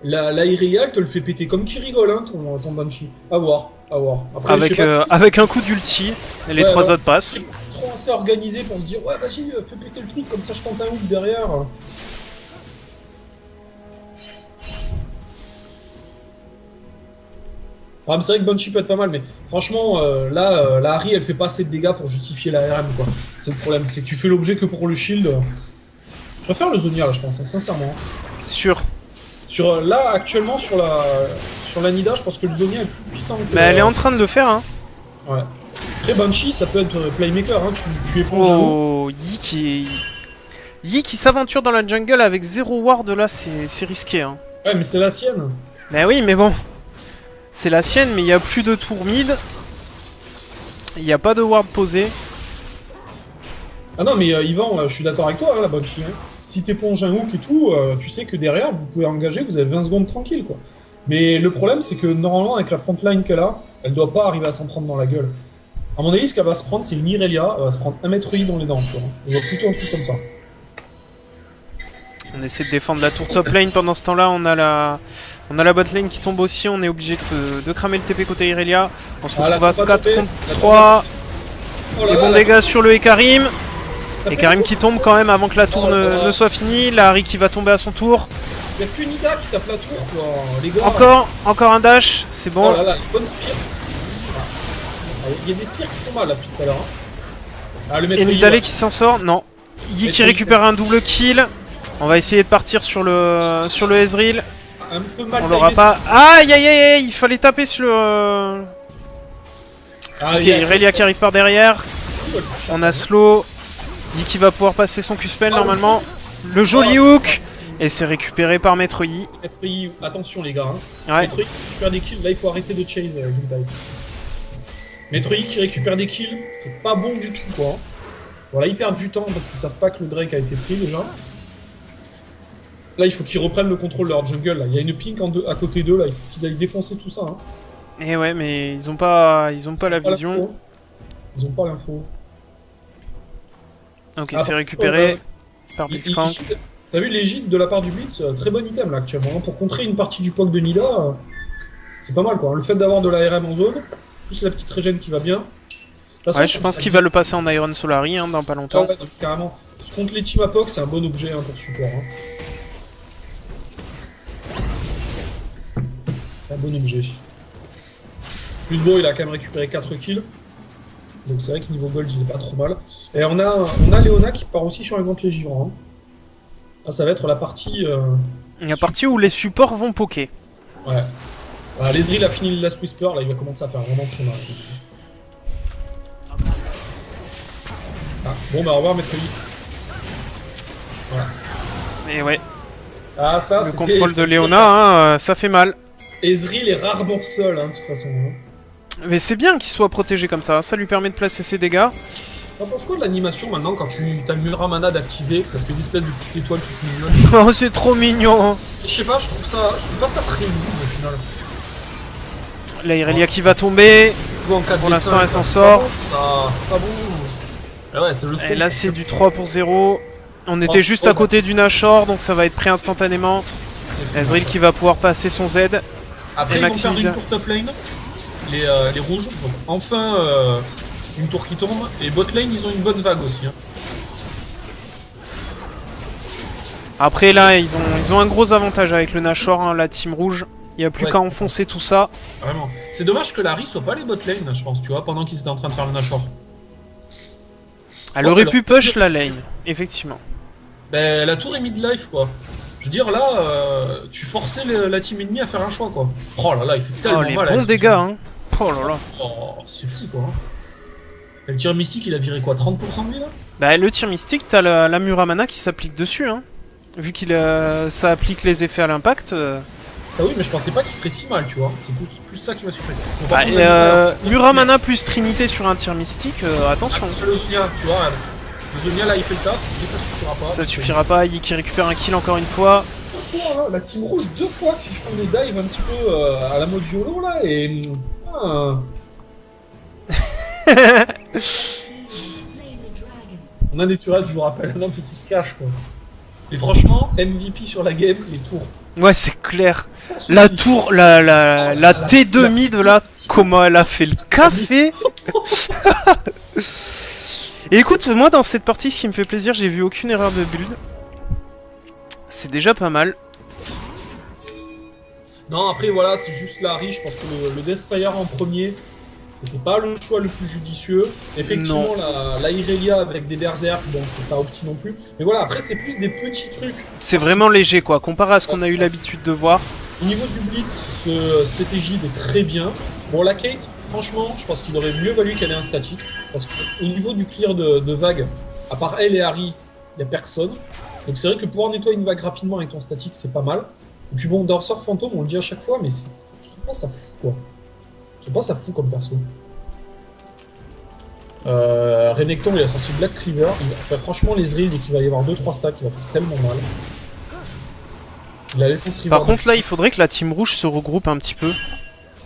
A: la Irelia elle te le fait péter comme qui rigole hein, ton Banshee. À voir, à voir. Après,
B: Avec un coup d'ulti, et les trois autres passent.
A: C'est trop assez organisé pour se dire ouais vas-y fais péter le truc comme ça je tente un hook derrière. Ah, mais c'est vrai que Banshee peut être pas mal, mais franchement, là, la Harry, elle fait pas assez de dégâts pour justifier la RM, quoi. C'est le problème, c'est que tu fais l'objet que pour le shield. Je préfère le Zonia, là, je pense, hein, sincèrement.
B: Sûr.
A: Là, actuellement, sur la Nida, je pense que le Zonia est plus puissant que...
B: Mais elle est en train de le faire, hein.
A: Ouais. Après, Banshee, ça peut être Playmaker, hein, tu éponges
B: Oh, Yi qui s'aventure dans la jungle avec 0 ward, là, c'est risqué, hein.
A: Ouais, mais c'est la sienne.
B: Mais oui, mais bon. C'est la sienne, mais il n'y a plus de tour mid. Il n'y a pas de ward posé.
A: Ah non, mais Yvan, je suis d'accord avec toi, hein, la Banshee. Hein. Si t'éponges un hook et tout, tu sais que derrière, vous pouvez engager, vous avez 20 secondes tranquille, quoi. Mais le problème, c'est que normalement, avec la frontline qu'elle a, elle doit pas arriver à s'en prendre dans la gueule. À mon avis, ce qu'elle va se prendre, c'est une Irelia, elle va se prendre un Metroid dans les dents, tu vois. On voit plutôt un truc comme ça.
B: On essaie de défendre la tour top lane. Pendant ce temps-là, on a la bot lane qui tombe aussi. On est obligé de cramer le TP côté Irelia. On se retrouve à 4 contre 3. Les bons dégâts sur le Ekarim. Ekarim qui tombe quand même avant que la tour ne soit finie. La Harry qui va tomber à son tour.
A: Y'a que Nida qui tape la tour, quoi, les gars.
B: Encore un dash, c'est bon.
A: Oh là là, une bonne spear. Il y a des spears qui font mal là depuis tout à l'heure. Hein. Ah,
B: Et Nidale qui s'en sort, non. Yi qui récupère un double kill. On va essayer de partir sur le Ezreal.
A: Un peu mal.
B: On l'aura pas. Aïe aïe aïe aïe, il fallait taper sur le. Ok, Irelia qui arrive par derrière. On a slow. Yi qui va pouvoir passer son Q-spell normalement. Le joli hook. Et c'est récupéré par Maître Yi.
A: Maître Yi, attention les gars. Hein.
B: Ouais.
A: Maître Yi qui récupère des kills, là il faut arrêter de chase Doomtide. Maître Yi qui récupère des kills, c'est pas bon du tout quoi. Voilà, ils perdent du temps parce qu'ils savent pas que le Drake a été pris déjà. Là il faut qu'ils reprennent le contrôle de leur jungle. Là. Il y a une pink à côté d'eux, là il faut qu'ils aillent défoncer tout ça. Hein.
B: Et ouais, mais ils ont pas la vision.
A: Ils ont pas l'info.
B: Ok, c'est récupéré par Blitzcrank.
A: T'as vu l'égide de la part du Blitz, très bon item là actuellement. Pour contrer une partie du POC de Nida, c'est pas mal quoi. Le fait d'avoir de la RM en zone, plus la petite régène qui va bien.
B: Ouais, je pense qu'il va le passer en Iron Solari hein, dans pas longtemps.
A: Ouais, carrément. Contre les team APOC, c'est un bon objet hein, pour support. Hein. C'est un bon objet. Plus bon, il a quand même récupéré 4 kills. Donc c'est vrai que niveau gold, il est pas trop mal. Et on a Léona qui part aussi sur un gant légivre. Hein. Ah, ça va être la partie...
B: La partie où les supports vont poker.
A: Ouais. Ah, Ezreal a fini le Last Whisper, là il va commencer à faire vraiment très mal. Ah, bon bah au revoir Maître Yi. Voilà.
B: Et ouais.
A: Ah, ça,
B: le contrôle de Léona, hein, ça fait mal.
A: Ezreal est rarement seul, hein, de toute façon. Hein.
B: Mais c'est bien qu'il soit protégé comme ça lui permet de placer ses dégâts.
A: T'en penses quoi de l'animation maintenant quand tu as le Muramana d'activer, que ça te fait une espèce de petite étoile toute mignonne?
B: Oh, c'est trop mignon.
A: Je sais pas, je trouve pas ça très mignon au final.
B: La Irelia qui va tomber. Pour l'instant, elle s'en sort.
A: C'est pas bon. Ah ouais,
B: et là, c'est du 3 pour 0. On était juste à côté du Nashor, donc ça va être pris instantanément. Ezreal qui va pouvoir passer son Z.
A: Après, ils vont faire une pour top lane, les rouges. Donc enfin, une tour qui tombe. Et bot lane, ils ont une bonne vague aussi. Hein.
B: Après, là, ils ont un gros avantage avec le Nashor, hein, la team rouge. Il n'y a plus qu'à enfoncer tout ça.
A: Vraiment. C'est dommage que Larry soit pas les bot lane, je pense, tu vois, pendant qu'ils étaient en train de faire le Nashor.
B: Elle aurait pu push la lane, effectivement.
A: Ben, la tour est mid-life, quoi. Je veux dire, là, tu forçais la team ennemie à faire un choix, quoi. Oh là là, il fait tellement
B: Oh, les
A: mal.
B: bons dégâts, hein. Oh là là.
A: Oh, c'est fou, quoi. Et le tir mystique, il a viré quoi, 30% de lui, là?
B: Bah, le tir mystique, t'as la Muramana qui s'applique dessus, hein. Vu qu'il ça applique les effets à l'impact.
A: Ça oui, mais je pensais pas qu'il ferait si mal, tu vois. C'est plus ça qui m'a surpris.
B: Bah, Muramana plus Trinité sur un tir mystique, attention.
A: Le Zonia, tu vois. Le Zonia, là, il fait le taf, mais ça suffira pas.
B: Ça suffira pas, qui récupère un kill encore une fois.
A: La team rouge, 2 fois qu'ils font des dives un petit peu à la mode YOLO, là, et... On a des turrets, je vous rappelle. Non, mais c'est cash, quoi. Et franchement, MVP sur la game, les tours.
B: Ouais, c'est clair. La tour, la T2 mid là, comment elle a fait le café. Et écoute, moi dans cette partie, ce qui me fait plaisir, j'ai vu aucune erreur de build. C'est déjà pas mal.
A: Non, après voilà, c'est juste la riche, je pense que le Deathfire en premier, c'était pas le choix le plus judicieux. Effectivement, la Irelia avec des berserk, bon, c'est pas opti non plus. Mais voilà, après, c'est plus des petits trucs.
B: C'est vraiment léger, quoi, comparé à ce qu'on a eu l'habitude de voir.
A: Au niveau du Blitz, cet égide est très bien. Bon, la Kate, franchement, je pense qu'il aurait mieux valu qu'elle ait un statique. Parce qu'au niveau du clear de vague, à part elle et Harry, il n'y a personne. Donc c'est vrai que pouvoir nettoyer une vague rapidement avec ton statique, c'est pas mal. Et puis bon, Dancer Fantôme, on le dit à chaque fois, mais je trouve pas ça fou, quoi. Je trouve pas ça fou comme perso. Renekton, il a sorti Black Cleaver. Enfin, franchement, les Ezreal, dès qu'il va y avoir 2-3 stacks, il va faire tellement mal. Il a l'essence River.
B: Par contre, là, il faudrait que la team rouge se regroupe un petit peu.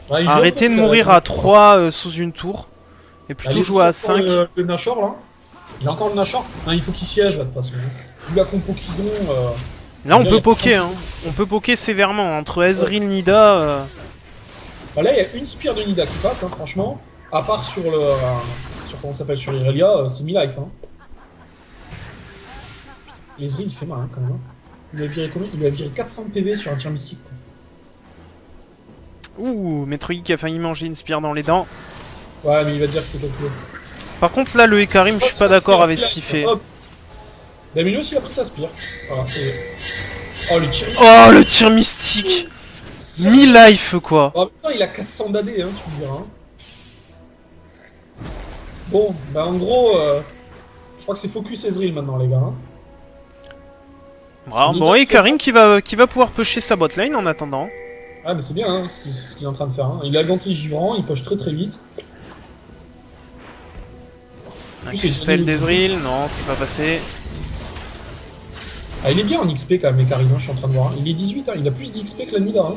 A: Ouais,
B: arrêter de mourir à 3 sous une tour. Et plutôt jouer à 5.
A: Le Nashor, là. Il a encore le Nashor. Il faut qu'il siège, là, de toute façon. Vu la compo qu'ils ont...
B: Là, on peut poker, hein. On peut poker sévèrement. Entre Ezreal, Nida...
A: Là, il y a une spire de Nida qui passe, hein, franchement. À part sur le... sur comment ça s'appelle, sur Irelia, c'est mi-life. Hein. Ezreal, il fait mal, hein, quand même. Hein. Il lui a viré combien? Il lui a viré 400 PV sur un tir mystique, quoi.
B: Ouh, Metroid qui a failli manger une spire dans les dents.
A: Ouais, mais il va dire que c'était calculé.
B: Par contre, là, le Ekarim, je suis pas d'accord avec ce qu'il fait.
A: Damien aussi a pris sa spire. Voilà, oh, le tir mystique.
B: Oh, le tir mystique. Mi-life, quoi.
A: Oh, putain, il a 400 d'AD, hein, tu me diras. Hein. Bon, bah en gros, je crois que c'est focus Ezreal maintenant, les gars. Hein.
B: Bon, et Karim qui va pouvoir pusher sa botlane en attendant.
A: Ah, mais c'est bien hein, ce qu'il est en train de faire. Hein. Il a ganté givrant, il push très très vite.
B: Un spell d'Ezreal, non, c'est pas passé.
A: Ah, il est bien en XP quand même, Karim, hein, je suis en train de voir. Il est 18, hein, il a plus d'XP que la Nida. Hein.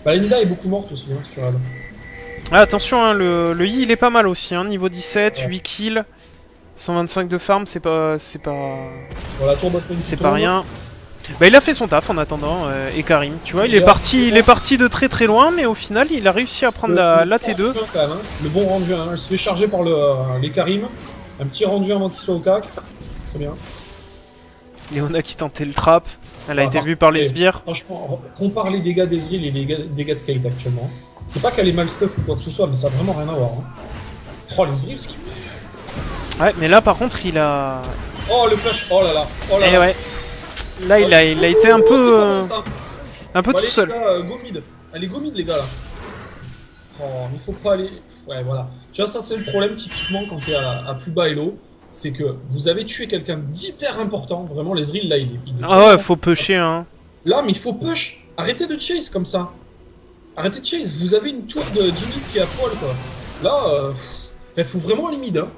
A: Bah, la Nida est beaucoup morte aussi, hein, si tu regardes.
B: Ah, attention, hein, le I il est pas mal aussi, hein, niveau 17, ouais. 8 kills, 125 de farm, c'est pas...
A: Voilà, tour
B: c'est pas rien. Bah il a fait son taf en attendant, et Karim, tu vois, il est parti de très très loin, mais au final il a réussi à prendre la T2.
A: Quand même, hein. Le bon rendu, hein. Elle se fait charger par les Karim, un petit rendu avant qu'il soit au cac, très bien.
B: Léona qui tentait le trap, elle a été vue par les sbires.
A: Franchement, compare les dégâts d'Ezreal et les dégâts de Kate actuellement. C'est pas qu'elle est mal stuff ou quoi que ce soit, mais ça a vraiment rien à voir. Hein. Oh, les Ezreal, ce qu'il met.
B: Ouais, mais là par contre il a...
A: Oh, le flash, oh là là, oh là là.
B: Ouais. Là, il a été un peu tout seul.
A: Go mid. Allez, go mid, les gars, là. Oh, mais faut pas aller... Ouais, voilà. Tu vois, ça, c'est le problème, typiquement, quand t'es à plus bas elo. C'est que vous avez tué quelqu'un d'hyper important. Vraiment, les Ezreal, là, il est
B: ah ouais, faut pusher, hein.
A: Là, mais il faut push. Arrêtez de chase comme ça. Arrêtez de chase. Vous avez une tour de Jimmy qui est à poil, quoi. Là, il faut vraiment aller mid, hein.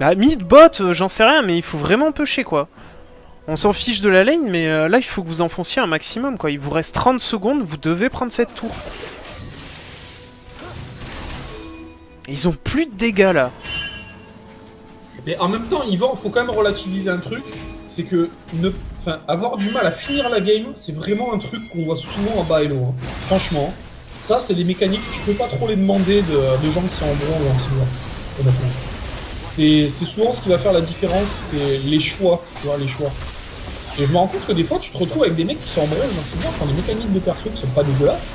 B: Bah, mid, bot, j'en sais rien, mais il faut vraiment pusher, quoi. On s'en fiche de la lane, mais là, il faut que vous enfonciez un maximum, quoi. Il vous reste 30 secondes, vous devez prendre cette tour. Ils ont plus de dégâts, là.
A: Mais en même temps, Yvan, faut quand même relativiser un truc. C'est que avoir du mal à finir la game, c'est vraiment un truc qu'on voit souvent en bas elo. Hein. Franchement, ça, c'est des mécaniques que tu peux pas trop les demander de gens qui sont en bronze ou en silver, honnêtement. C'est souvent ce qui va faire la différence, c'est les choix, tu vois, les choix. Et je me rends compte que des fois, tu te retrouves avec des mecs qui sont en bronze, dans silver, qui ont des mécaniques de perso qui sont pas dégueulasses,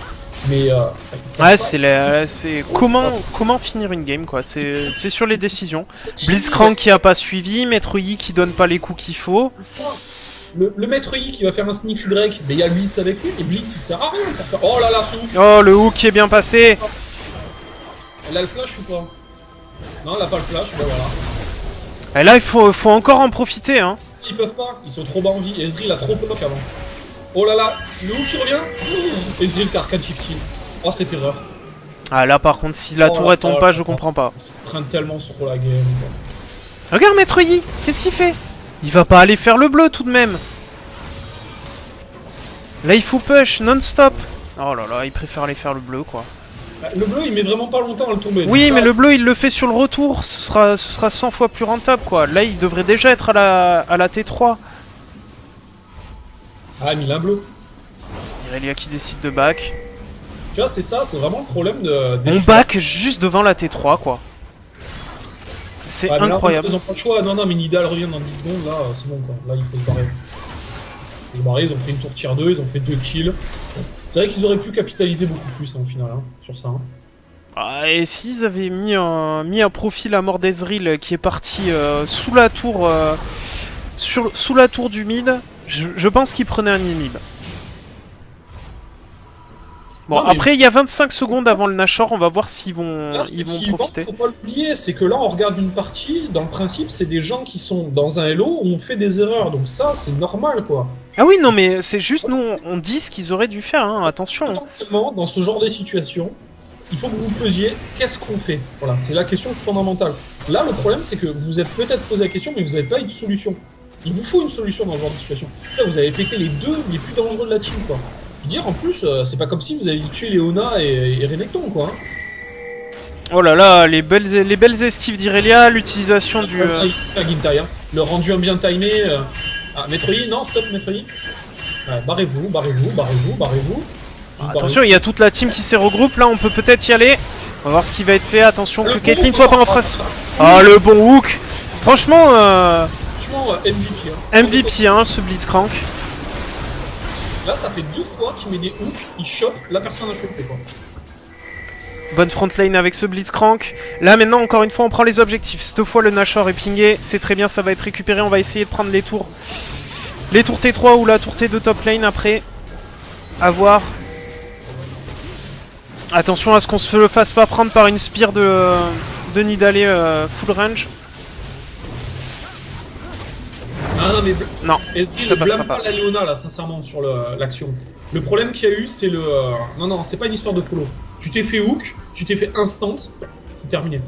A: Mais
B: Ouais, c'est comment finir une game quoi. C'est sur les décisions. Blitzcrank qui a pas suivi, Maître Yi qui donne pas les coups qu'il faut.
A: Le Maître Yi qui va faire un sneaky Drake, mais il y a Blitz avec lui, et Blitz il sert à rien pour faire. Oh là là, ce hook.
B: Oh, le hook qui est bien passé.
A: Elle a le flash ou pas? Non, elle a pas le flash, ben voilà.
B: Et là, il faut encore en profiter hein.
A: Ils peuvent pas, ils sont trop bas en vie. Ezreal a trop bloc avant. Oh là là, le hook qui revient. Ezreal qui a arcade shift kill. Oh, cette erreur.
B: Ah là par contre si la tour elle tombe pas je comprends pas.
A: Ils se prennent tellement sur la game.
B: Regarde Maître Yi, qu'est-ce qu'il fait? Il va pas aller faire le bleu tout de même. Là il faut push non-stop. Oh là là, il préfère aller faire le bleu quoi.
A: Le bleu il met vraiment pas longtemps à le tomber.
B: Oui mais le bleu il le fait sur le retour, ce sera 100 fois plus rentable quoi. Là il devrait déjà être à la T3.
A: Ah mais il a un bleu.
B: Irelia qui décide de back.
A: Tu vois c'est ça, c'est vraiment le problème de...
B: On back juste devant la T3 quoi. C'est incroyable.
A: Là, ils ont pas le choix. Non, mais Nidal revient dans 10 secondes, là, c'est bon quoi. Là, il faut se barrer. Ils ont barré, ils ont fait une tour tier 2, ils ont fait 2 kills. C'est vrai qu'ils auraient pu capitaliser beaucoup plus hein, au final, hein, sur ça. Hein.
B: Ah, et s'ils avaient mis un profil à mort d'Ezreal qui est parti sous la tour sous la tour du mid, je pense qu'ils prenaient un inhib. Bon, non, après, il y a 25 secondes avant le Nashor, on va voir s'ils vont, profiter.
A: Faut pas l'oublier, c'est que là, on regarde une partie, dans le principe, c'est des gens qui sont dans un Hello où on fait des erreurs, donc ça, c'est normal, quoi.
B: Ah oui, non, mais c'est juste, nous, on dit ce qu'ils auraient dû faire, hein, attention.
A: Potentiellement, dans ce genre de situation, il faut que vous posiez, qu'est-ce qu'on fait? Voilà, c'est la question fondamentale. Là, le problème, c'est que vous êtes peut-être posé la question, mais vous n'avez pas eu de solution. Il vous faut une solution dans ce genre de situation. Là, vous avez pété les deux les plus dangereux de la team, quoi. Je veux dire, en plus, c'est pas comme si vous aviez tué Léona et Renekton, quoi. Hein.
B: Oh là là, les belles esquives d'Irelia, l'utilisation du...
A: Le rendu bien timé. Ah, Maître Yi, non, stop, Maître Yi. Ouais, barrez-vous.
B: Attention, il y a toute la team qui s'est regroupe, là on peut peut-être y aller. On va voir ce qui va être fait, attention que Caitlyn soit pas en face. Ah, le bon hook. Franchement,
A: MVP.
B: Hein. MVP, hein, ce Blitzcrank.
A: Là, ça fait 2 fois qu'il met des hooks, il chope, la personne a chopé quoi.
B: Bonne front lane avec ce Blitzcrank. Là maintenant, encore une fois, on prend les objectifs. Cette fois, le Nashor est pingé, c'est très bien, ça va être récupéré. On va essayer de prendre les tours. Les tours T3 ou la tour T2 top lane après. À voir. Attention à ce qu'on se le fasse pas prendre par une spire de Nidalee full range.
A: Non, mais
B: non,
A: Ezreal blâme pas la Léona là, sincèrement, sur l'action. Le problème qu'il y a eu, c'est le... Non, c'est pas une histoire de follow. Tu t'es fait hook, tu t'es fait instant, c'est terminé.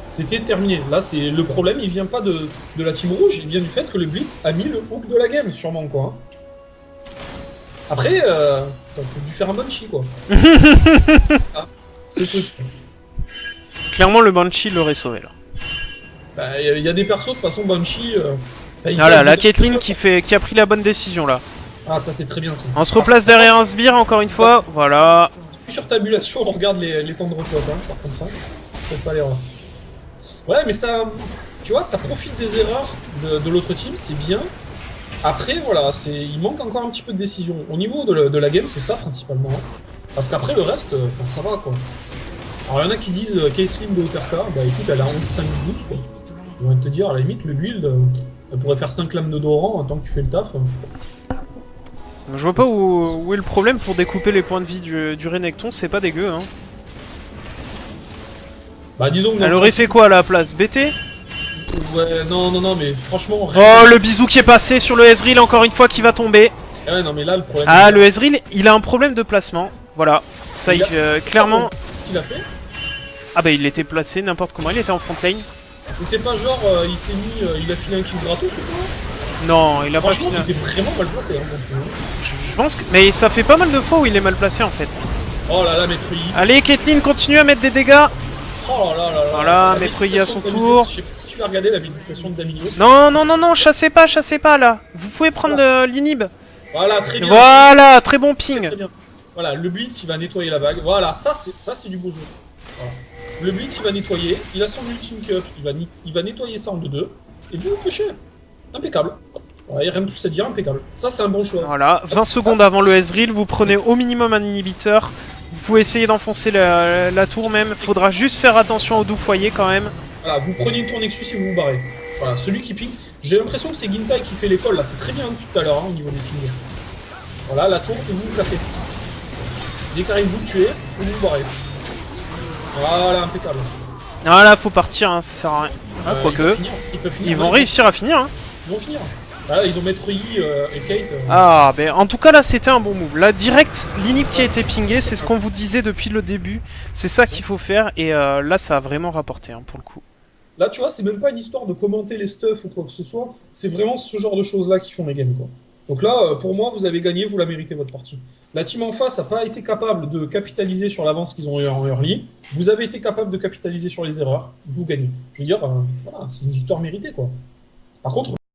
A: C'était terminé. Là, c'est le problème, il vient pas de la team rouge, il vient du fait que le Blitz a mis le hook de la game, sûrement, quoi. Après, t'as dû faire un Banshee, quoi. Ah, c'est tout.
B: Clairement, le Banshee l'aurait sauvé, là.
A: Bah, y a des persos, de toute façon, Banshee...
B: Voilà, la Caitlyn qui a pris la bonne décision là.
A: Ah, ça c'est très bien ça.
B: On se replace derrière un sbire encore une fois, voilà.
A: Sur tabulation, on regarde les temps de repos, hein, par contre. Faites pas l'erreur. Ouais, mais ça. Tu vois, ça profite des erreurs de l'autre team, c'est bien. Après, voilà, il manque encore un petit peu de décision. Au niveau de la game, c'est ça principalement. Hein. Parce qu'après, le reste, ça va quoi. Alors, il y en a qui disent Caitlyn de Oterka, bah écoute, elle a 11-5-12 quoi. Ils vont te dire, à la limite, le build. Elle pourrait faire 5 lames de Doran tant que tu fais le taf.
B: Je vois pas où est le problème pour découper les points de vie du Renekton, c'est pas dégueu hein.
A: Bah disons que...
B: Elle aurait fait quoi à la place? BT?
A: Ouais, non, mais franchement...
B: Oh, le bisou qui est passé sur le Ezreal encore une fois qui va tomber.
A: Ouais, non, mais là, le problème...
B: Ah, le Ezreal, il a un problème de placement. Voilà, ça, clairement...
A: Qu'est-ce qu'il a fait?
B: Ah bah il était placé n'importe comment, il était en front lane.
A: C'était pas genre, il s'est mis, il a filé un kill gratos ou quoi?
B: Non, il a pas
A: filé. Franchement, il était vraiment mal placé. Hein,
B: je pense que... Mais ça fait pas mal de fois où il est mal placé en fait.
A: Oh là là, Maître Yi.
B: Allez, Caitlyn, continue à mettre des dégâts.
A: Oh là là.
B: Voilà, Maître Yi à son tour.
A: Je sais pas si tu vas regarder la méditation de Damilios.
B: Non, chassez pas là. Vous pouvez prendre l'inhib.
A: Voilà, très bien.
B: Voilà, très bon ping.
A: Très bien. Voilà, le Blitz, il va nettoyer la bague. Voilà, ça c'est du beau jeu. Voilà. Le Blitz, il va nettoyer, il a son ultime cup, il va nettoyer ça en 2-2, et vous le pushez. Impeccable. Ouais, rien de plus à dire, impeccable. Ça, c'est un bon choix.
B: Voilà, 20 secondes avant le Ezreal, vous prenez au minimum un inhibiteur. Vous pouvez essayer d'enfoncer la tour même. Faudra juste faire attention au doux foyer quand même.
A: Voilà, vous prenez une tour Nexus et vous vous barrez. Voilà, celui qui ping. J'ai l'impression que c'est Gintai qui fait l'école là, c'est très bien depuis tout à l'heure hein, au niveau des pings. Voilà, la tour et vous vous placez. Dès qu'arrive vous le tuez, vous vous barrez. Voilà, impeccable.
B: Ah là, faut partir, hein, ça sert à rien. Ah, quoique,
A: Ils peuvent finir.
B: ils vont réussir à finir. Hein.
A: Ils vont finir. Voilà, ils ont Maître Yi et Kate.
B: Ah, ben en tout cas là, c'était un bon move. Là, direct, l'inhib qui a été pingé, c'est ce qu'on vous disait depuis le début. C'est ça qu'il faut faire, et là, ça a vraiment rapporté hein, pour le coup.
A: Là, tu vois, c'est même pas une histoire de commenter les stuffs ou quoi que ce soit. C'est vraiment ce genre de choses-là qui font les games, quoi. Donc là, pour moi, vous avez gagné, vous la méritez votre partie. La team en face n'a pas été capable de capitaliser sur l'avance qu'ils ont eu en early. Vous avez été capable de capitaliser sur les erreurs. Vous gagnez. Je veux dire, voilà, c'est une victoire méritée, quoi. Par contre,